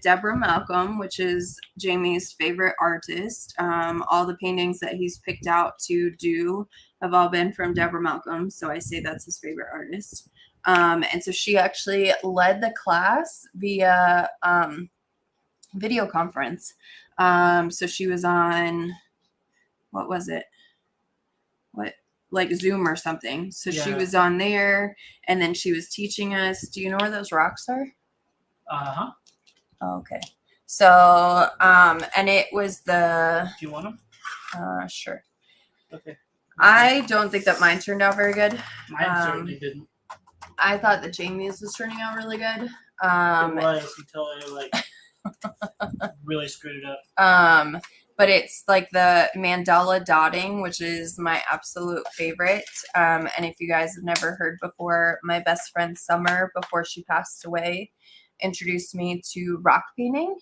Deborah Malcolm, which is Jamie's favorite artist. All the paintings that he's picked out to do have all been from Deborah Malcolm, so I say that's his favorite artist. And so she actually led the class via video conference. So she was on, what was it? Like Zoom or something. So she was on there, and then she was teaching us. Do you know where those rocks are? Uh-huh. Okay. So, and it was the... Do you want them? Sure. Okay. I don't think that mine turned out very good. Mine certainly didn't. I thought that Jamie's was turning out really good. It was until I really screwed it up. But it's like the mandala dotting, which is my absolute favorite. And if you guys have never heard before, my best friend Summer, before she passed away, introduced me to rock painting.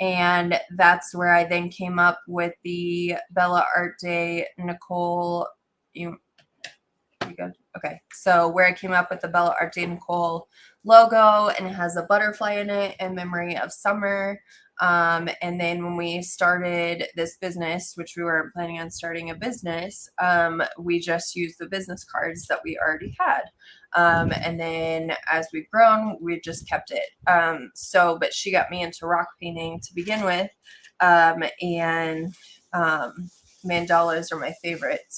And that's where I then came up with the Bella Art Day Nicole. You good? Okay. So where I came up with the Bella Art Day Nicole logo, and it has a butterfly in it in memory of Summer. And then when we started this business, which we weren't planning on starting a business, we just used the business cards that we already had. And then as we've grown, we've just kept it. But she got me into rock painting to begin with. And mandalas are my favorite.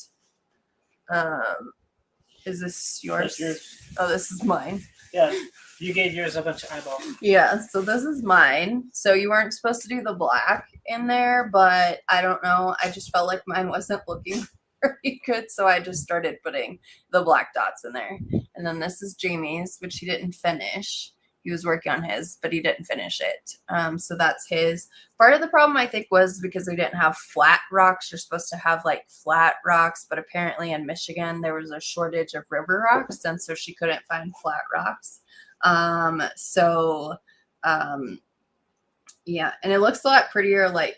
Is this yours? That's yours. Oh, this is mine. Yeah. You gave yours a bunch of eyeballs. Yeah, so this is mine. So you weren't supposed to do the black in there, but I don't know. I just felt like mine wasn't looking very good, so I just started putting the black dots in there. And then this is Jamie's, which he didn't finish. He was working on his, but he didn't finish it. So that's his. Part of the problem, I think, was because we didn't have flat rocks. You're supposed to have like flat rocks, but apparently in Michigan there was a shortage of river rocks, and so she couldn't find flat rocks. Yeah, and it looks a lot prettier like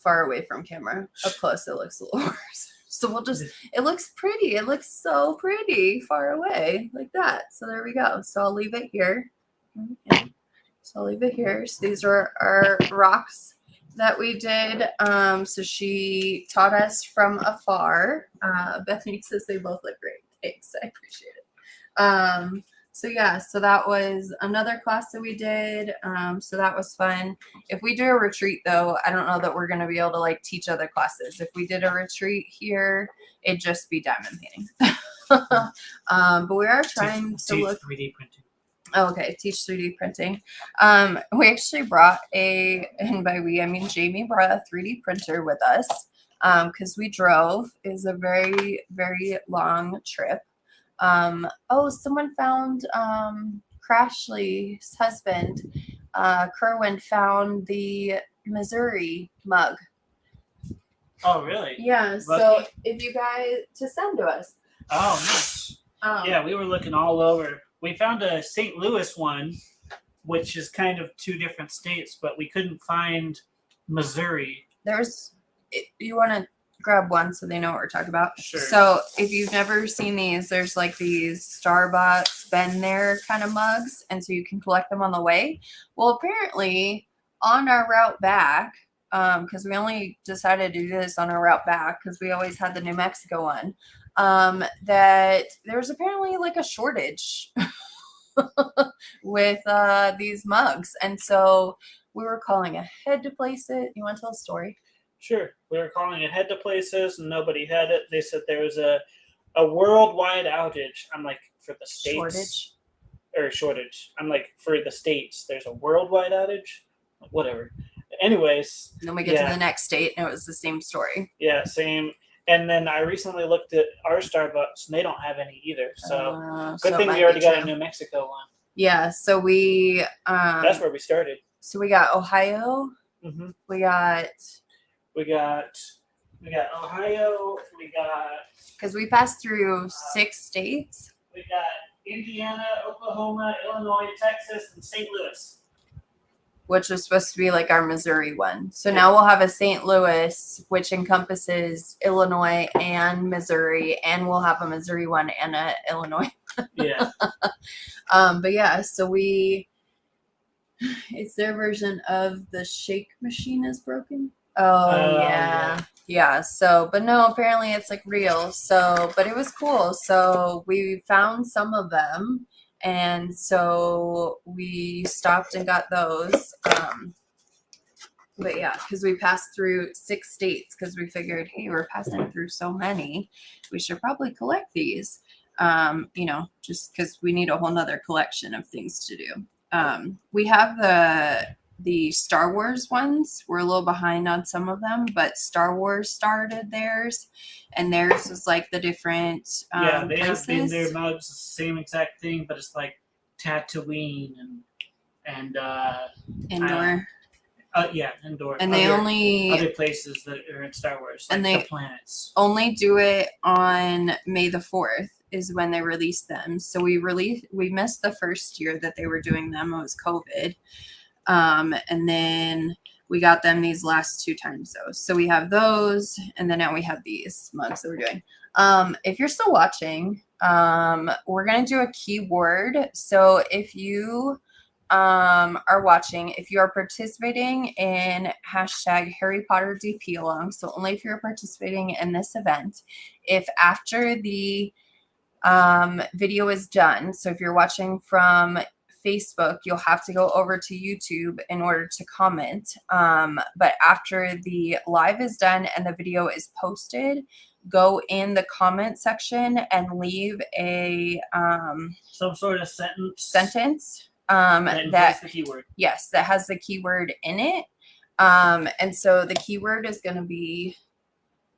far away from camera. Up close, it looks a little worse. So we'll just, it looks pretty. It looks so pretty far away like that. So there we go. So I'll leave it here. Okay. So I'll leave it here. So these are our rocks that we did. So she taught us from afar. Bethany says they both look great. Thanks. I appreciate it. So yeah, so that was another class that we did. So that was fun. If we do a retreat though, I don't know that we're going to be able to like teach other classes. If we did a retreat here, it'd just be diamond painting. But we are trying to look 3D printing. Oh, okay, teach 3D printing. We actually brought and by we, I mean Jamie brought a 3D printer with us because we drove. It was a very, very long trip. Oh, someone found Crashly's husband, Kerwin, found the Missouri mug. Oh, really? Yeah, so if you guys, to send to us. Oh, nice. Yeah, we were looking all over. We found a St. Louis one, which is kind of two different states, but we couldn't find Missouri. You want to grab one so they know what we're talking about? Sure. So if you've never seen these, there's like these Starbucks been there kind of mugs, and so you can collect them on the way. Well, apparently on our route back, because we only decided to do this on our route back because we always had the New Mexico one, that there's apparently like a shortage with these mugs, and so we were calling ahead to place it. You want to tell a story? Sure. We were calling ahead to places and nobody had it. They said there was a worldwide outage. I'm like, for the states? Shortage. I'm like, for the states, there's a worldwide outage? Whatever. Anyways. And then we get to the next state and it was the same story. Yeah, same. And then I recently looked at our Starbucks and they don't have any either. So good thing we already got a New Mexico one. Yeah, so we that's where we started. So we got Ohio. Mm-hmm. We got Ohio. We got, because we passed through 6 states. We got Indiana, Oklahoma, Illinois, Texas, and St. Louis, which was supposed to be like our Missouri one. So now we'll have a St. Louis, which encompasses Illinois and Missouri, and we'll have a Missouri one and a Illinois. Yeah. But yeah, so it's their version of the shake machine is broken. Oh, yeah. So, but no, apparently it's like real. So, but it was cool. So we found some of them. And so we stopped and got those. But yeah, because we passed through 6 states because we figured, hey, we're passing through so many. We should probably collect these, just because we need a whole nother collection of things to do. We have the Star Wars ones. We're a little behind on some of them, but Star Wars started theirs, and theirs is like the different they places. have in their mugs the same exact thing, but it's like Tatooine and indoor. Indoor. And they other places that are in Star Wars, like and they the planets. Only do it on May the 4th is when they release them. So we missed the first year that they were doing them. It was COVID. And then we got them these last 2 times though. So we have those, and then now we have these mugs that we're doing. If you're still watching, we're going to do a keyword. So if you are watching, if you are participating in hashtag Harry Potter DP along, so only if you're participating in this event, if after the video is done, so if you're watching from Facebook, you'll have to go over to YouTube in order to comment. But after the live is done and the video is posted, go in the comment section and leave a some sort of sentence that the keyword. Yes, that has the keyword in it. And so the keyword is going to be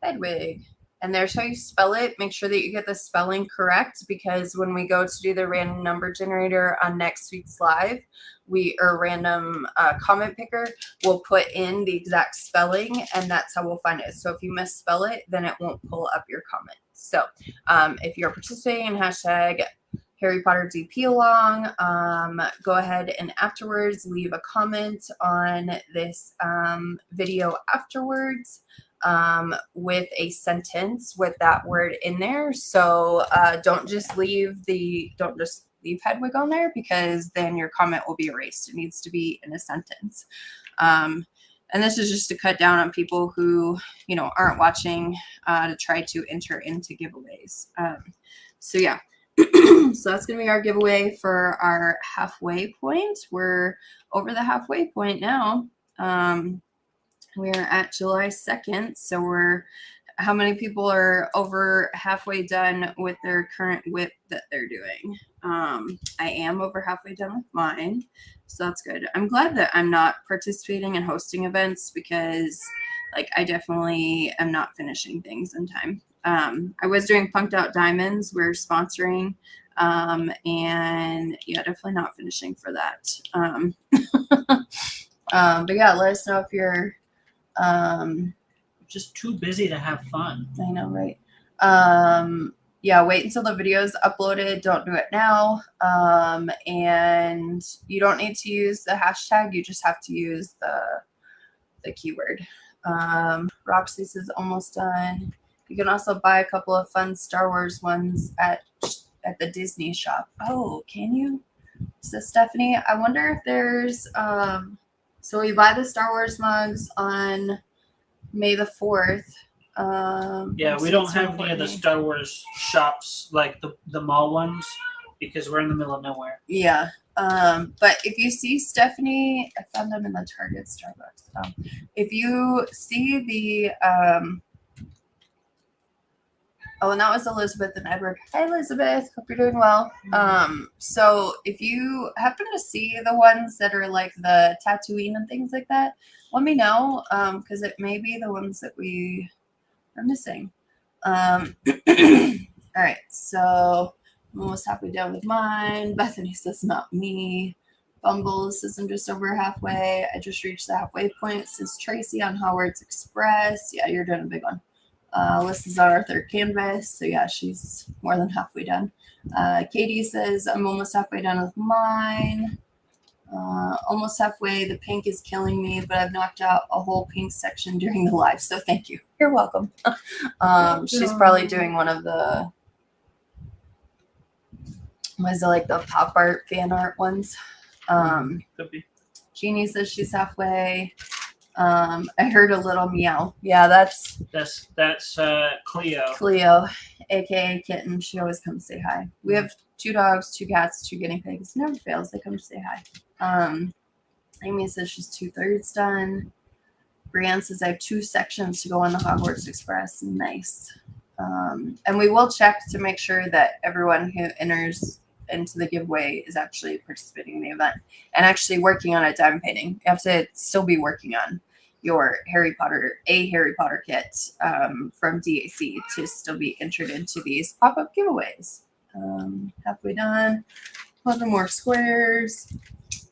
Hedwig. And there's how you spell it. Make sure that you get the spelling correct, because when we go to do the random number generator on next week's live, random comment picker, we'll put in the exact spelling, and that's how we'll find it. So if you misspell it, then it won't pull up your comment. So if you're participating in hashtag Harry Potter DP along, go ahead and afterwards leave a comment on this video afterwards with a sentence with that word in there. So don't just leave Hedwig on there, because then your comment will be erased. It needs to be in a sentence. And this is just to cut down on people who, you know, aren't watching to try to enter into giveaways. So yeah. So that's going to be our giveaway for our halfway point. We're over the halfway point now. We're at July 2nd. So how many people are over halfway done with their current whip that they're doing? I am over halfway done with mine. So that's good. I'm glad that I'm not participating in hosting events, because like I definitely am not finishing things in time. I was doing Punked Out Diamonds. We're sponsoring, and yeah, definitely not finishing for that. But yeah, let us know if you're just too busy to have fun. I know, right? Yeah, wait until the video is uploaded. Don't do it now. And you don't need to use the hashtag. You just have to use the keyword. Roxy says almost done. You can also buy a couple of fun Star Wars ones at the Disney shop. Oh, can you? Says Stephanie. I wonder if there's so we buy the Star Wars mugs on May the 4th. Yeah, we don't have any of the Star Wars shops, like the mall ones, because we're in the middle of nowhere. Yeah. But if you see Stephanie, I found them in the Target Starbucks. If you see the oh, and that was Elizabeth and Edward. Hi, Elizabeth. Hope you're doing well. So if you happen to see the ones that are like the Tatooine and things like that, let me know, because it may be the ones that we are missing. All right, so I'm almost halfway done with mine. Bethany says not me. Bumble says I'm just over halfway. I just reached the halfway point. Says Tracy on Howard's Express. Yeah, you're doing a big one. Alyssa's on our third canvas, so yeah, she's more than halfway done. Katie says I'm almost halfway done with mine. Almost halfway. The pink is killing me, but I've knocked out a whole pink section during the live, so thank you. You're welcome. She's probably doing one of the, was it like the pop art, fan art ones? Could be. Jeannie says she's halfway. I heard a little meow. Yeah, that's Cleo. Cleo, aka Kitten. She always comes to say hi. We have 2 dogs, 2 cats, 2 guinea pigs. Never fails. They come to say hi. Amy says she's 2/3 done. Brianne says I have 2 sections to go on the Hogwarts Express. Nice. And we will check to make sure that everyone who enters into the giveaway is actually participating in the event and actually working on a diamond painting. You have to still be working on your Harry Potter kit from DAC to still be entered into these pop-up giveaways. Halfway done. 11 more squares.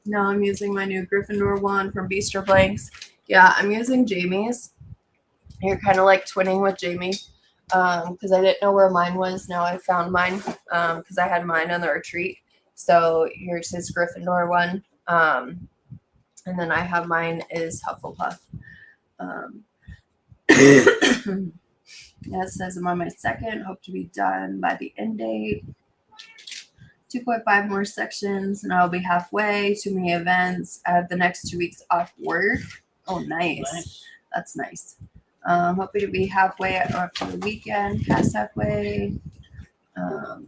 Now I'm using my new Gryffindor one from Bistro Blanks. Yeah, I'm using Jamie's. You're kind of like twinning with Jamie. Because I didn't know where mine was. Now I found mine because I had mine on the retreat. So here's his Gryffindor one. And then I have mine is Hufflepuff. Yeah, it says I'm on my second. Hope to be done by the end date. 2.5 more sections and I'll be halfway. Too many events. I have the next 2 weeks off work. Oh, nice. That's nice. Hoping to be halfway after the weekend, past halfway. I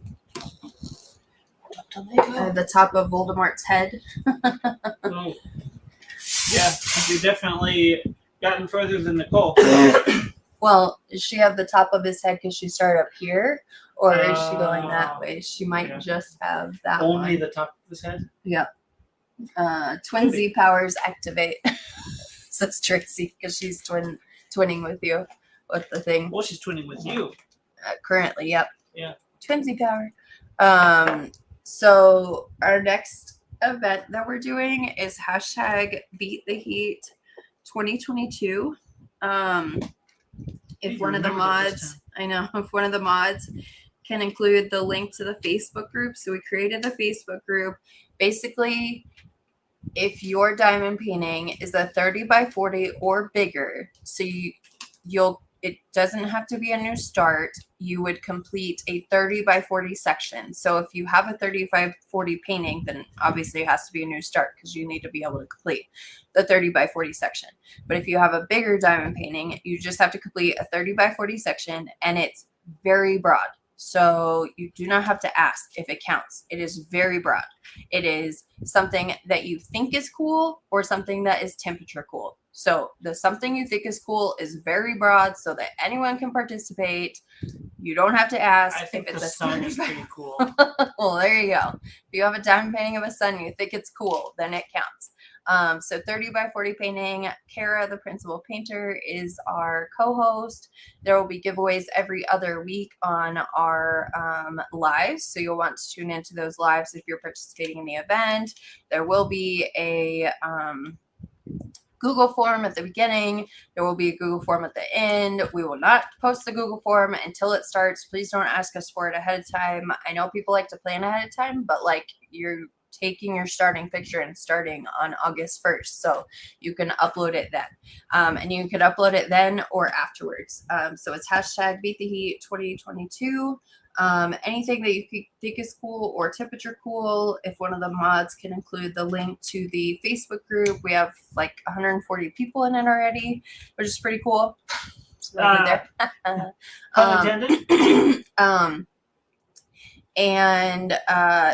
have the top of Voldemort's head. Oh. Yeah, you definitely gotten further than Nicole. Well, does she have the top of his head because she started up here? Or is she going that way? She might just have that only one. The top of his head? Yep. Twin Z powers activate. Says Tracy, because she's twinning with you with the thing. Well, she's twinning with you. Currently, yep. Yeah. Twinsy power. So our next event that we're doing is hashtag Beat the Heat 2022. If one of the mods, I know, if one of the mods can include the link to the Facebook group. So we created a Facebook group. Basically, if your diamond painting is a 30 by 40 or bigger, so it doesn't have to be a new start. You would complete a 30 by 40 section. So if you have a 30 by 40 painting, then obviously it has to be a new start because you need to be able to complete the 30 by 40 section. But if you have a bigger diamond painting, you just have to complete a 30 by 40 section, and it's very broad. So you do not have to ask if it counts. It is very broad. It is something that you think is cool or something that is temperature cool. So the something you think is cool is very broad so that anyone can participate. You don't have to ask I think if it's the a sun is pretty cool. Well, there you go. If you have a diamond painting of a sun, you think it's cool, then it counts. So 30 by 40 painting. Kara, the principal painter, is our co-host. There will be giveaways every other week on our lives. So you'll want to tune into those lives if you're participating in the event. There will be a Google form at the beginning. There will be a Google form at the end. We will not post the Google form until it starts. Please don't ask us for it ahead of time. I know people like to plan ahead of time, but like you're taking your starting picture and starting on August 1st. So you can upload it then. And you can upload it then or afterwards. So it's hashtag Beat the Heat 2022. Anything that you think is cool or temperature cool. If one of the mods can include the link to the Facebook group, we have like 140 people in it already, which is pretty cool. So there. Pun intended. And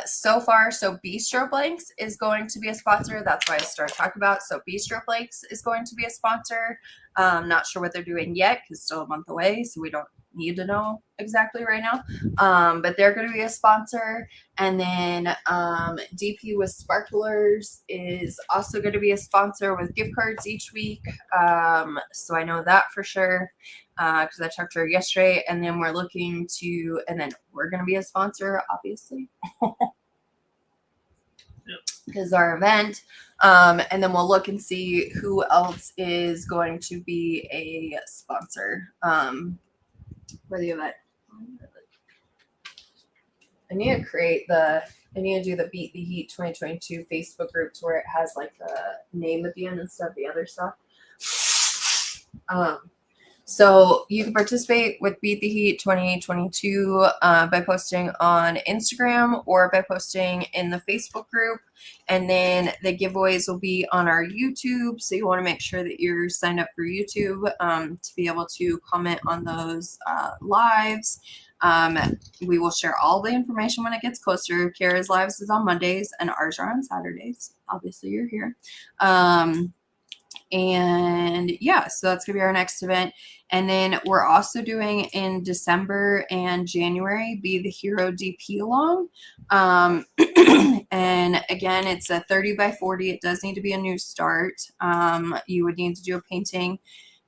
so far, so Bistro Blanks is going to be a sponsor. That's why I started talking about. So Bistro Blanks is going to be a sponsor. Not sure what they're doing yet because it's still a month away, so we don't need to know exactly right now. But they're going to be a sponsor. And then DP with Sparklers is also going to be a sponsor with gift cards each week. So I know that for sure because I talked to her yesterday. And then we're looking to, and then we're going to be a sponsor, obviously. Because our event, and then we'll look and see who else is going to be a sponsor for the event. I need to do the Beat the Heat 2022 Facebook groups where it has like the name at the end and stuff, the other stuff. So you can participate with Beat the Heat 2022 by posting on Instagram or by posting in the Facebook group. And then the giveaways will be on our YouTube. So you want to make sure that you're signed up for YouTube to be able to comment on those lives. We will share all the information when it gets closer. Kara's lives is on Mondays and ours are on Saturdays. Obviously, you're here. And yeah, so that's gonna be our next event. And then we're also doing in December and January Be the Hero DP along. And again, it's a 30 by 40. It does need to be a new start. You would need to do a painting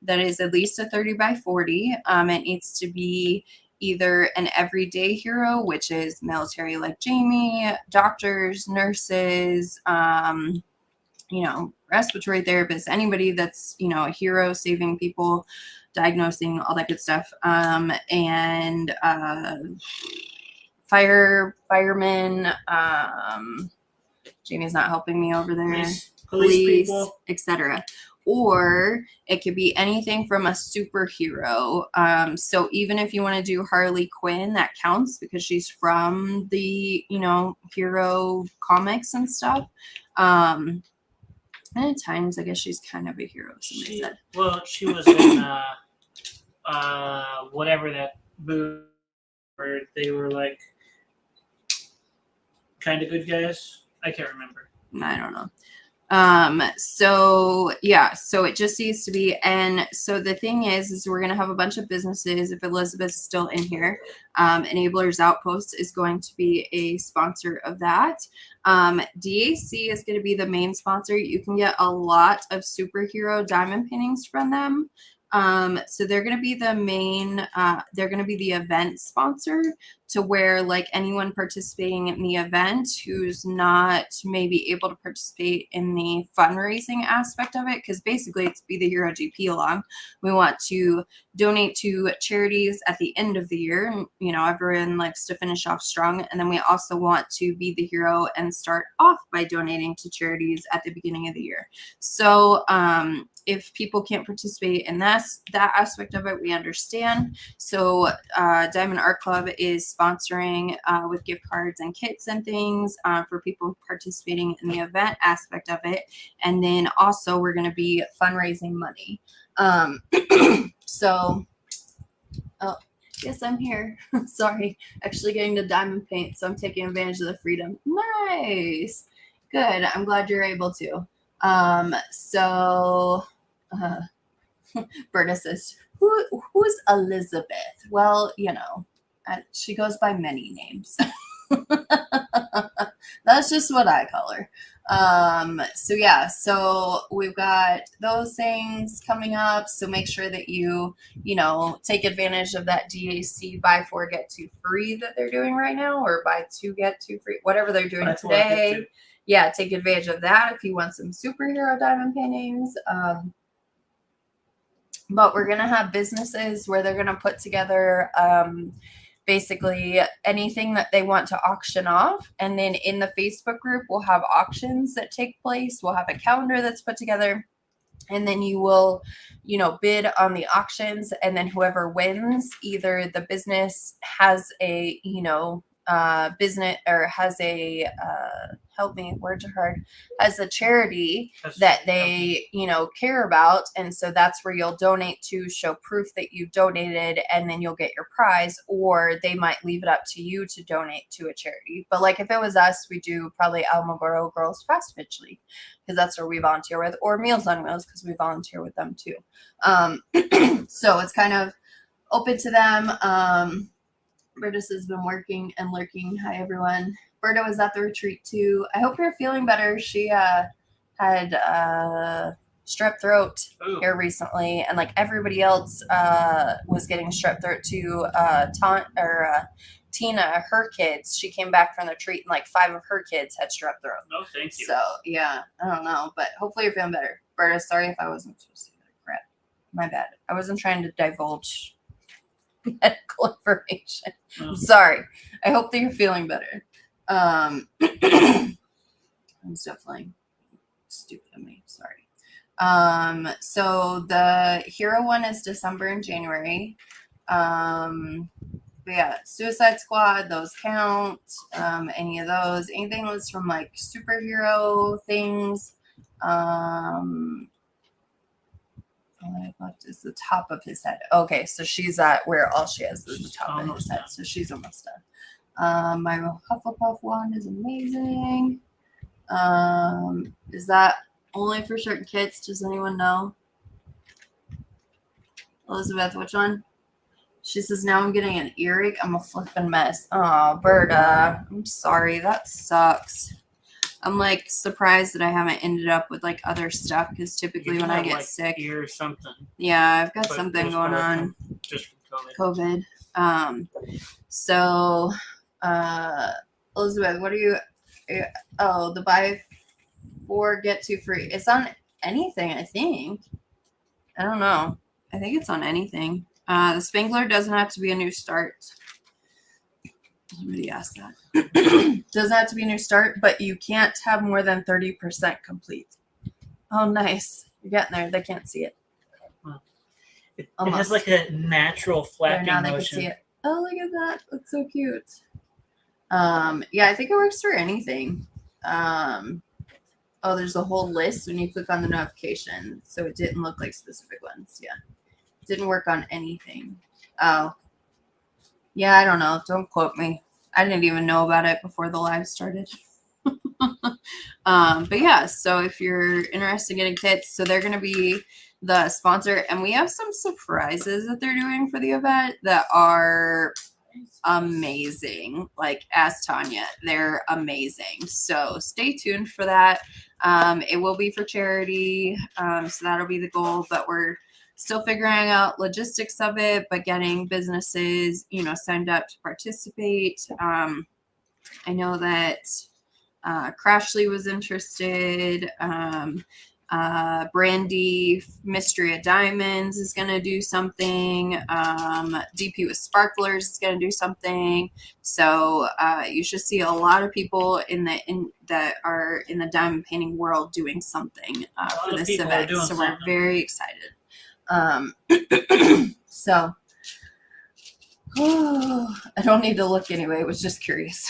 that is at least a 30 by 40. It needs to be either an everyday hero, which is military like Jamie, doctors, nurses, respiratory therapists, anybody that's, a hero saving people, diagnosing, all that good stuff. And firemen, Jamie's not helping me over there, police, etc. Or it could be anything from a superhero. So even if you want to do Harley Quinn, that counts because she's from the, hero comics and stuff. And at times, I guess she's kind of a hero. Somebody said. Well, she was in whatever that movie where they were like kind of good guys. I can't remember. I don't know. So it just needs to be. And so the thing is we're going to have a bunch of businesses. If Elizabeth's still in here, Enablers Outpost is going to be a sponsor of that. DAC is going to be the main sponsor. You can get a lot of superhero diamond paintings from them. So they're going to be the main, they're going to be the event sponsor to where like anyone participating in the event who's not maybe able to participate in the fundraising aspect of it, because basically it's Be the Hero GP along. We want to donate to charities at the end of the year. You know, everyone likes to finish off strong. And then we also want to be the hero and start off by donating to charities at the beginning of the year. So if people can't participate in that aspect of it, we understand. So Diamond Art Club is sponsoring with gift cards and kits and things for people participating in the event aspect of it. And then also we're going to be fundraising money. So, oh, yes, I'm here. Sorry, actually getting to diamond paint, so I'm taking advantage of the freedom. Nice. Good. I'm glad you're able to. Berta says, who's Elizabeth? Well, you know, she goes by many names. That's just what I call her. So yeah, so we've got those things coming up. So make sure that you know, take advantage of that DAC buy 4 get 2 free that they're doing right now, or buy 2 get 2 free, whatever they're doing Buy 4, get today. 2. Yeah, take advantage of that if you want some superhero diamond paintings. But we're gonna have businesses where they're gonna put together basically anything that they want to auction off. And then in the Facebook group, we'll have auctions that take place. We'll have a calendar that's put together. And then you will, you know, bid on the auctions. And then whoever wins, either the business has a, you know, business or has a, help me, words are hard, has a charity that they, you know, care about. And so that's where you'll donate to, show proof that you donated, and then you'll get your prize, or they might leave it up to you to donate to a charity. But like if it was us, we do probably Alamogordo Girls Fast Pitch League, because that's where we volunteer with, or Meals on Wheels, because we volunteer with them too. So it's kind of open to them. Bertus has been working and lurking. Hi, everyone. Berta was at the retreat too. I hope you're feeling better. She had strep throat here recently, and like everybody else was getting strep throat too. Tina, her kids, she came back from the retreat, and like 5 of her kids had strep throat. No, thank you. So yeah, I don't know, but hopefully you're feeling better. Berta, sorry if I wasn't supposed to say that. Crap, my bad. I wasn't trying to divulge medical information. I'm sorry. I hope that you're feeling better. It's definitely stupid of me. Sorry. So the hero one is December and January. But yeah, Suicide Squad, those count. Any of those, anything that's from like superhero things. Left is the top of his head. Okay, so she's at where all she has is the top of his head. So she's almost done. My Hufflepuff wand is amazing. Is that only for certain kits? Does anyone know? Elizabeth, which one? She says, now I'm getting an earache. I'm a flippin' mess. Oh, Berta, I'm sorry. That sucks. I'm like surprised that I haven't ended up with like other stuff, because typically when I get like sick, or something. Yeah, I've got something going on. Just from COVID. So, Elizabeth, what are you? Oh, the buy 4 get 2 free. It's on anything, I think. I don't know. I think it's on anything. The Spangler doesn't have to be a new start. Somebody asked that. Doesn't have to be a new start, but you can't have more than 30% complete. Oh, nice. You're getting there. They can't see it. Wow. It has like a natural flapping motion. They can see it. Oh, look at that. That's so cute. Yeah, I think it works for anything. Oh, there's a whole list when you click on the notification. So it didn't look like specific ones. Yeah. It didn't work on anything. Oh. Yeah, I don't know. Don't quote me. I didn't even know about it before the live started. But yeah, so if you're interested in getting kits, so they're going to be the sponsor, and we have some surprises that they're doing for the event that are amazing. Like, ask Tanya, they're amazing. So stay tuned for that. It will be for charity. So that'll be the goal, but we're still figuring out logistics of it, but getting businesses, signed up to participate. I know that Crashly was interested. Brandy Mystery of Diamonds is going to do something. DP with Sparklers is going to do something. So you should see a lot of people that are in the diamond painting world doing something for this event. So we're very excited. So I don't need to look anyway. I was just curious.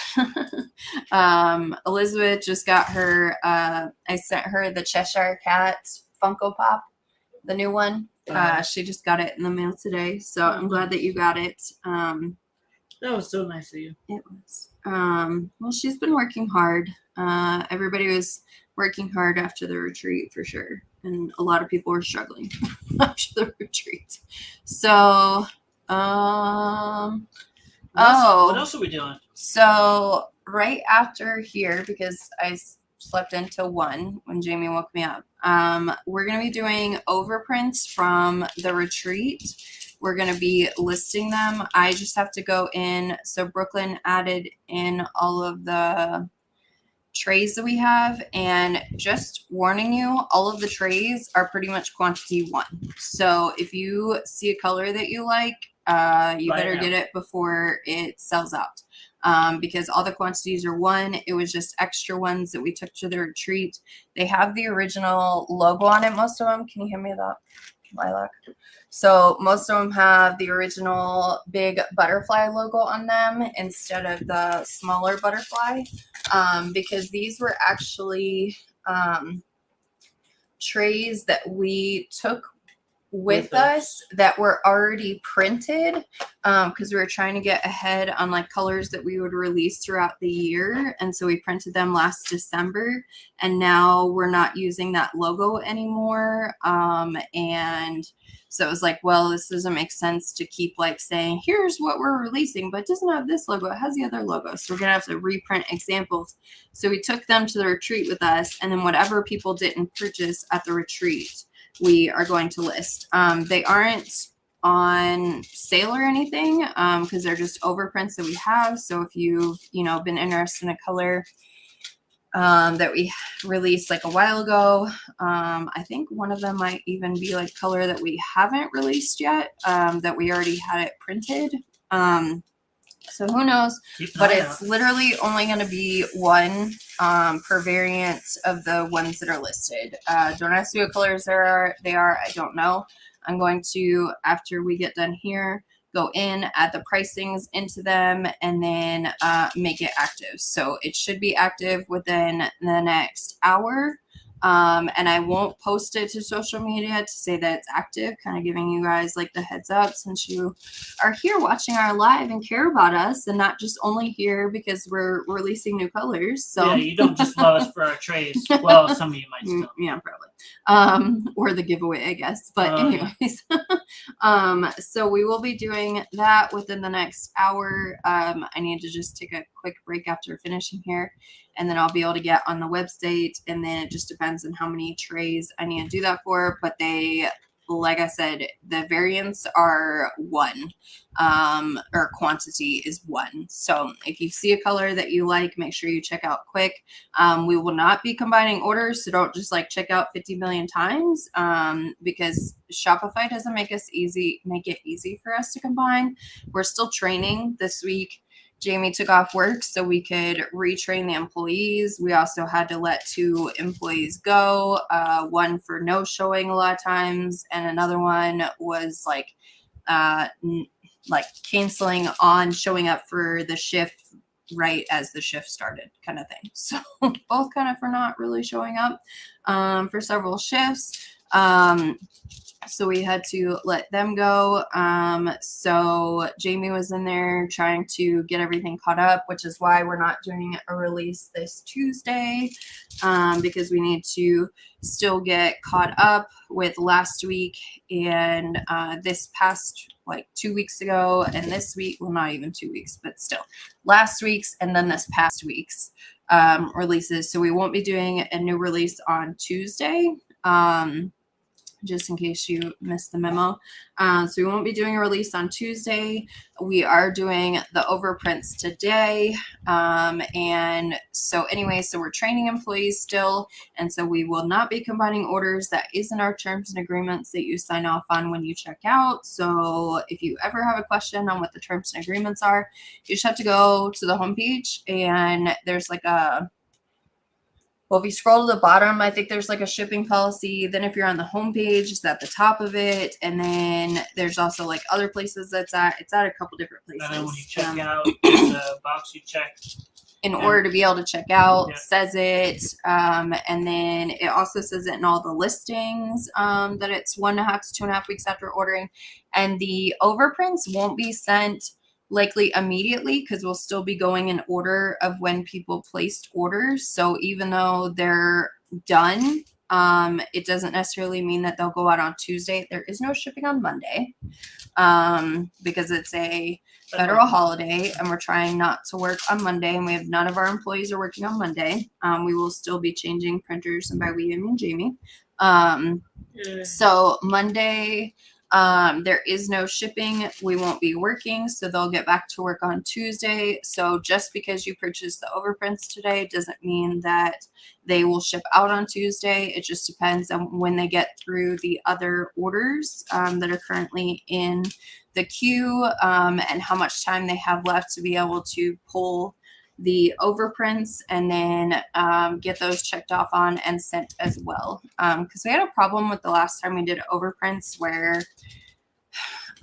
Elizabeth just got her, I sent her the Cheshire Cat Funko Pop, the new one. She just got it in the mail today. So I'm glad that you got it. That was so nice of you. It was. Well, she's been working hard. Everybody was working hard after the retreat for sure. And a lot of people were struggling after the retreat. So, what else are we doing? So right after here, because I slept until 1 when Jamie woke me up, we're going to be doing overprints from the retreat. We're going to be listing them. I just have to go in. So Brooklyn added in all of the trays that we have, and just warning you, all of the trays are pretty much quantity 1. So if you see a color that you like, you better get it before it sells out, because all the quantities are 1. It was just extra ones that we took to the retreat. They have the original logo on it, most of them. Can you hear me that, Lilac? So most of them have the original big butterfly logo on them instead of the smaller butterfly, because these were actually trays that we took with us that were already printed, because we were trying to get ahead on like colors that we would release throughout the year. And so we printed them last December, and now we're not using that logo anymore. And so it was like, well, this doesn't make sense to keep like saying, here's what we're releasing, but it doesn't have this logo. It has the other logo. So we're going to have to reprint examples. So we took them to the retreat with us, and then whatever people didn't purchase at the retreat, we are going to list. They aren't on sale or anything, because they're just overprints that we have. So if you've, been interested in a color that we released like a while ago, I think one of them might even be like color that we haven't released yet, that we already had it printed. So who knows, but it's literally only going to be 1 per variant of the ones that are listed. Don't ask me what colors they are. I don't know. I'm going to, after we get done here, go in, add the pricings into them, and then make it active. So it should be active within the next hour. And I won't post it to social media to say that it's active, kind of giving you guys like the heads up, since you are here watching our live and care about us, and not just only here because we're releasing new colors. So yeah, you don't just love us for our trays. Well, some of you might still. Yeah, probably. Or the giveaway, I guess. But anyways, so we will be doing that within the next hour. I need to just take a quick break after finishing here, and then I'll be able to get on the website, and then it just depends on how many trays I need to do that for. But they, like I said, the variants are 1, or quantity is 1. So if you see a color that you like, make sure you check out quick. We will not be combining orders, so don't just like check out 50 million times, because Shopify doesn't make it easy for us to combine. We're still training this week. Jamie took off work so we could retrain the employees. We also had to let 2 employees go, one for no showing a lot of times, and another one was like canceling on showing up for the shift right as the shift started, kind of thing. So both kind of for not really showing up for several shifts. So we had to let them go. So Jamie was in there trying to get everything caught up, which is why we're not doing a release this Tuesday, because we need to still get caught up with last week and this past like 2 weeks ago, and this week, well, not even 2 weeks, but still last week's and then this past week's releases. So we won't be doing a new release on Tuesday. just in case you missed the memo. So we won't be doing a release on Tuesday. We are doing the overprints today. And so anyway, so we're training employees still. And so we will not be combining orders. That isn't our terms and agreements that you sign off on when you check out. So if you ever have a question on what the terms and agreements are, you just have to go to the homepage and there's like a, well, if you scroll to the bottom, I think there's like a shipping policy. Then if you're on the homepage, it's at the top of it. And then there's also like other places it's at a couple different places. And then when you check out, the box you check. In order to be able to check out, says it. And then it also says it in all the listings that it's 1.5 to 2.5 weeks after ordering. And the overprints won't be sent likely immediately because we'll still be going in order of when people placed orders. So even though they're done, it doesn't necessarily mean that they'll go out on Tuesday. There is no shipping on Monday because it's a federal holiday and we're trying not to work on Monday, and we have none of our employees are working on Monday. We will still be changing printers, and by we I mean Jamie. So Monday, there is no shipping. We won't be working, so they'll get back to work on Tuesday. So just because you purchased the overprints today doesn't mean that they will ship out on Tuesday. It just depends on when they get through the other orders that are currently in the queue and how much time they have left to be able to pull the overprints and then get those checked off on and sent as well. Because we had a problem with the last time we did overprints where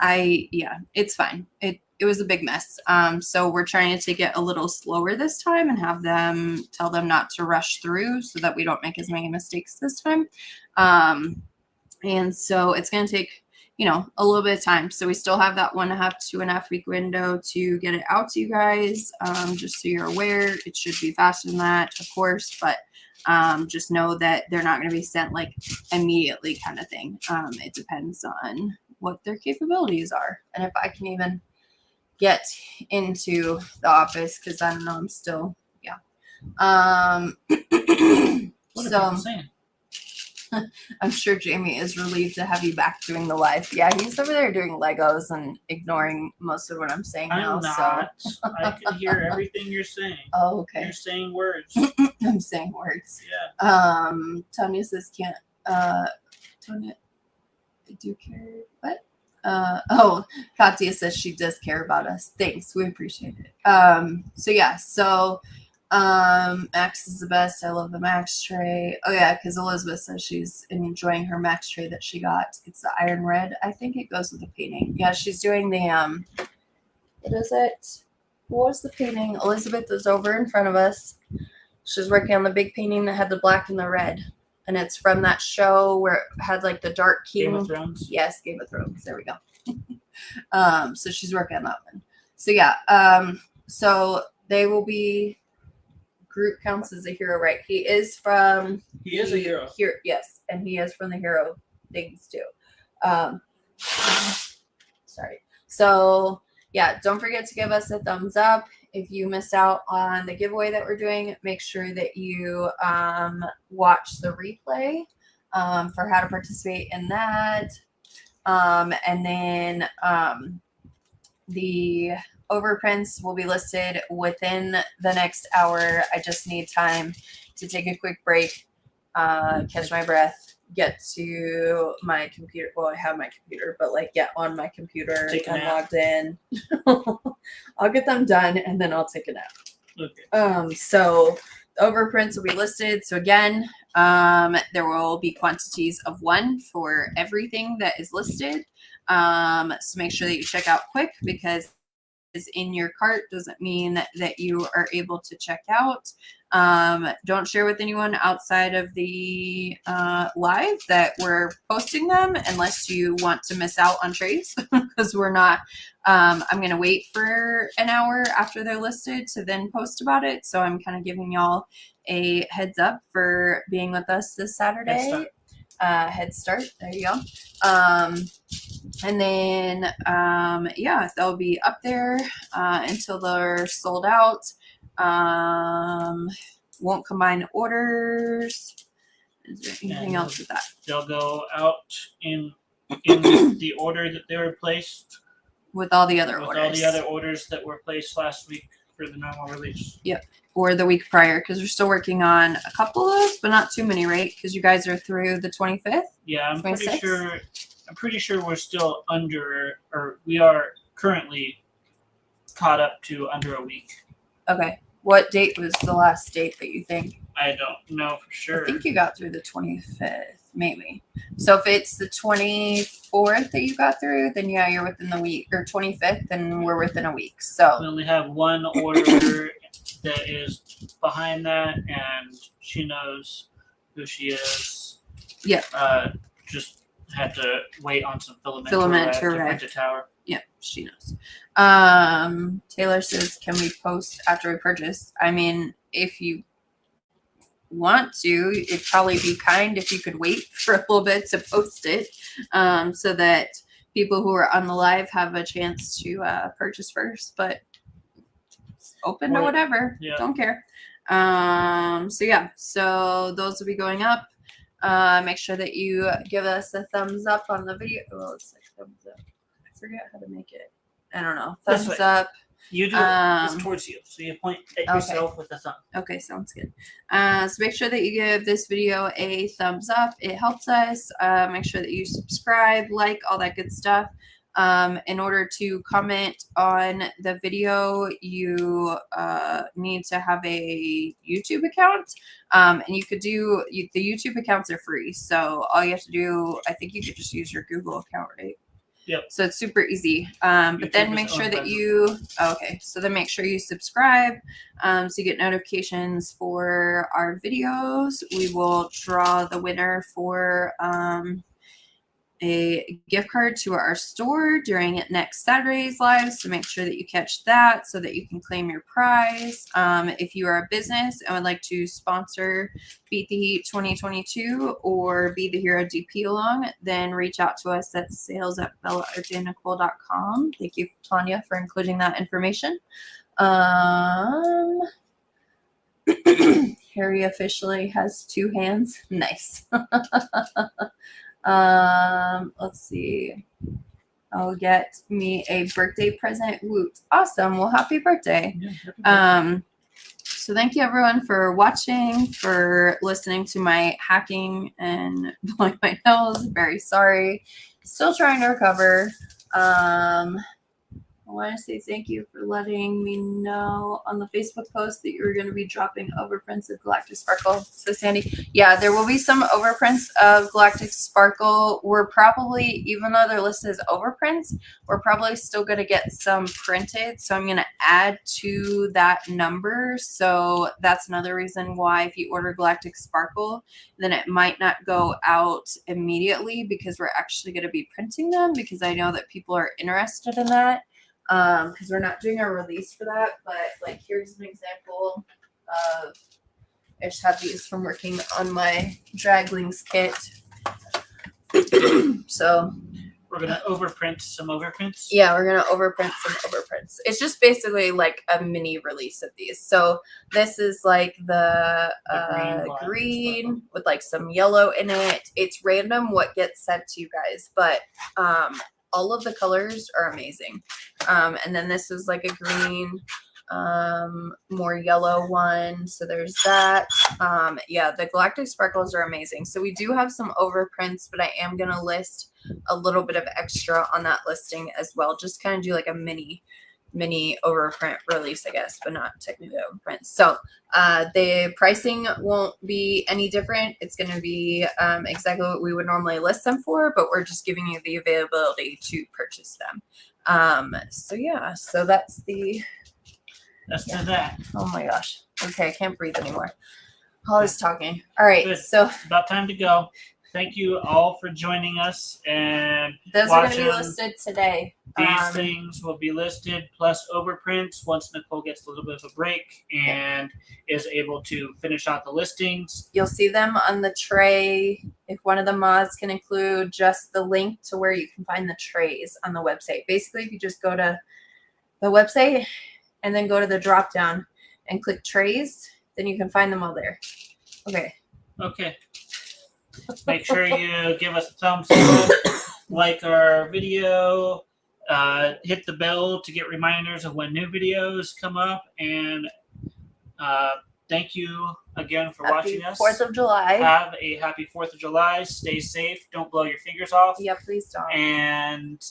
it's fine. It was a big mess. So we're trying to take it a little slower this time and have them tell them not to rush through so that we don't make as many mistakes this time. And so it's going to take, a little bit of time. So we still have that 1.5 to 2.5 week window to get it out to you guys. Just so you're aware, it should be faster than that, of course, but just know that they're not going to be sent like immediately kind of thing. It depends on what their capabilities are. And if I can even get into the office, because I don't know, I'm still, What are people saying? I'm sure Jamie is relieved to have you back doing the live. Yeah, he's over there doing Legos and ignoring most of what I'm saying now. I'm not. So. I can hear everything you're saying. Oh, okay. You're saying words. I'm saying words. Yeah. Tonya says can't. Tonya, I do care. What? Katya says she does care about us. Thanks, we appreciate it. So Max is the best. I love the Max tray. Oh yeah, because Elizabeth says she's enjoying her Max tray that she got. It's the iron red. I think it goes with the painting. Yeah, she's doing the what is it? What was the painting? Elizabeth is over in front of us. She's working on the big painting that had the black and the red. And it's from that show where it had like the Dark King. Game of Thrones? Yes, Game of Thrones. There we go. So she's working on that one. So yeah, so they will be, Group counts as a hero, right? He is a hero. Yes, and he is from the hero things too. Sorry. So yeah, don't forget to give us a thumbs up. If you missed out on the giveaway that we're doing, make sure that you watch the replay for how to participate in that. And then the overprints will be listed within the next hour. I just need time to take a quick break, catch my breath, get to my computer. Well, I have my computer, but like get on my computer and logged in. I'll get them done and then I'll take a nap. Okay. So the overprints will be listed. So again, there will be quantities of 1 for everything that is listed. So make sure that you check out quick, because is in your cart doesn't mean that you are able to check out. Don't share with anyone outside of the live that we're posting them unless you want to miss out on trays, because we're not. I'm going to wait for an hour after they're listed to then post about it. So I'm kind of giving y'all a heads up for being with us this Saturday. Head start. There you go. And then, they'll be up there until they're sold out. Won't combine orders. Is there anything And else with that? They'll go out in the order that they were placed With all the other with orders. all the other orders that were placed last week for the normal release. Yep. Or the week prior, because we're still working on a couple of those, but not too many, right? Because you guys are through the 25th. Yeah, I'm 26th? pretty sure we're still under, or we are currently caught up to under a week. Okay. What date was the last date that you think? I don't know for sure. I think you got through the 25th, maybe. So if it's the 24th that you got through, then yeah, you're within the week. Or 25th, then we're within a week. We So only have one order that is behind that, and she knows who she is. Yeah. Just had to wait on some filament to to arrive. print a tower. Yeah, she knows. Taylor says, can we post after we purchase? I mean, if you want to, it'd probably be kind if you could wait for a little bit to post it, so that people who are on the live have a chance to purchase first, but it's open to whatever. Yeah. Don't care. So yeah, so those will be going up. Make sure that you give us a thumbs up on the video. Well, it's like thumbs up. I forget how to make it. I don't know. This Thumbs way. up. You do it towards you, so you point at Okay. yourself with a thumb. Okay, sounds good. So make sure that you give this video a thumbs up. It helps us. Make sure that you subscribe, like, all that good stuff. In order to comment on the video, you need to have a YouTube account. And you could do, the YouTube accounts are free. So all you have to do, I think you could just use your Google account, right? Yep. So it's super easy. But then make sure that you, so then make sure you subscribe, so you get notifications for our videos. We will draw the winner for a gift card to our store during next Saturday's live. So make sure that you catch that so that you can claim your prize. If you are a business and would like to sponsor Beat the Heat 2022 or Be the Hero DP along, then reach out to us at sales@BellaRJNicole.com. Thank you, Tanya, for including that information. Harry officially has 2 hands. Nice. Let's see. I'll get me a birthday present. Woot. Awesome. Well, happy birthday. Yeah, happy birthday. So thank you everyone for watching, for listening to my hacking and blowing my nose. Very sorry. Still trying to recover. I want to say thank you for letting me know on the Facebook post that you were going to be dropping overprints of Galactic Sparkle. So Sandy, yeah, there will be some overprints of Galactic Sparkle. We're probably, even though they're listed as overprints, we're probably still going to get some printed. So I'm going to add to that number. So that's another reason why if you order Galactic Sparkle, then it might not go out immediately, because we're actually going to be printing them, because I know that people are interested in that. Because we're not doing a release for that, but like here's an example of, I just have these from working on my Draglings kit. So We're gonna overprint some overprints. yeah, we're gonna overprint some overprints. It's just basically like a mini release of these. So this is like the green with like some yellow in it. It's random what gets sent to you guys, but all of the colors are amazing. And then this is like a green, more yellow one. So there's that. Yeah, the Galactic Sparkles are amazing. So we do have some overprints, but I am going to list a little bit of extra on that listing as well. Just kind of do like a mini overprint release, I guess, but not technically overprint. So the pricing won't be any different. It's going to be exactly what we would normally list them for, but we're just giving you the availability to purchase them. So yeah, so that's the, that. oh my gosh. Okay, I can't breathe anymore. All this talking. All right, Good. so It's about time to go. Thank you all for joining us, and those are going to be watching. listed today. These things will be listed, plus overprints, once Nicole gets a little bit of a break and is able to finish out the listings. You'll see them on the tray. If one of the mods can include just the link to where you can find the trays on the website. Basically, if you just go to the website and then go to the drop down and click trays, then you can find them all there. Okay. Okay. Make sure you give us a thumbs up, like our video, hit the bell to get reminders of when new videos come up, and thank you again for watching us. 4th of July. Have a happy 4th of July. Stay safe. Don't blow your fingers off. Yeah, please don't. And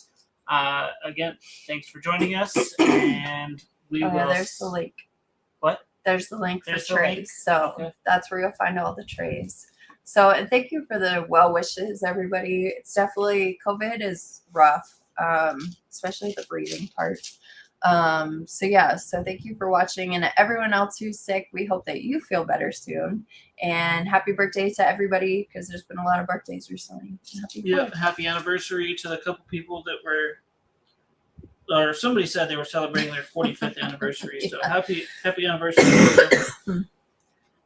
again, thanks for joining us. And we will. Yeah, there's the link. What? There's the link for There's the trays. link? So Okay. that's where you'll find all the trays. So, and thank you for the well wishes, everybody. It's definitely, COVID is rough, especially the breathing part. So yeah, so thank you for watching, and everyone else who's sick, we hope that you feel better soon. And happy birthday to everybody, because there's been a lot of birthdays recently. Happy anniversary to the couple people that were, or somebody said they were celebrating their 45th anniversary. So happy anniversary.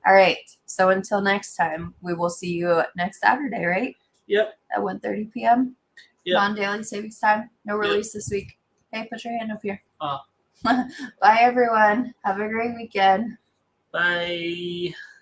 All right. So until next time, we will see you next Saturday, right? Yep. At 1:30 p.m. Yep. Non-daily savings time. No release this week. Okay, put your hand up here. Oh. Bye, everyone. Have a great weekend. Bye.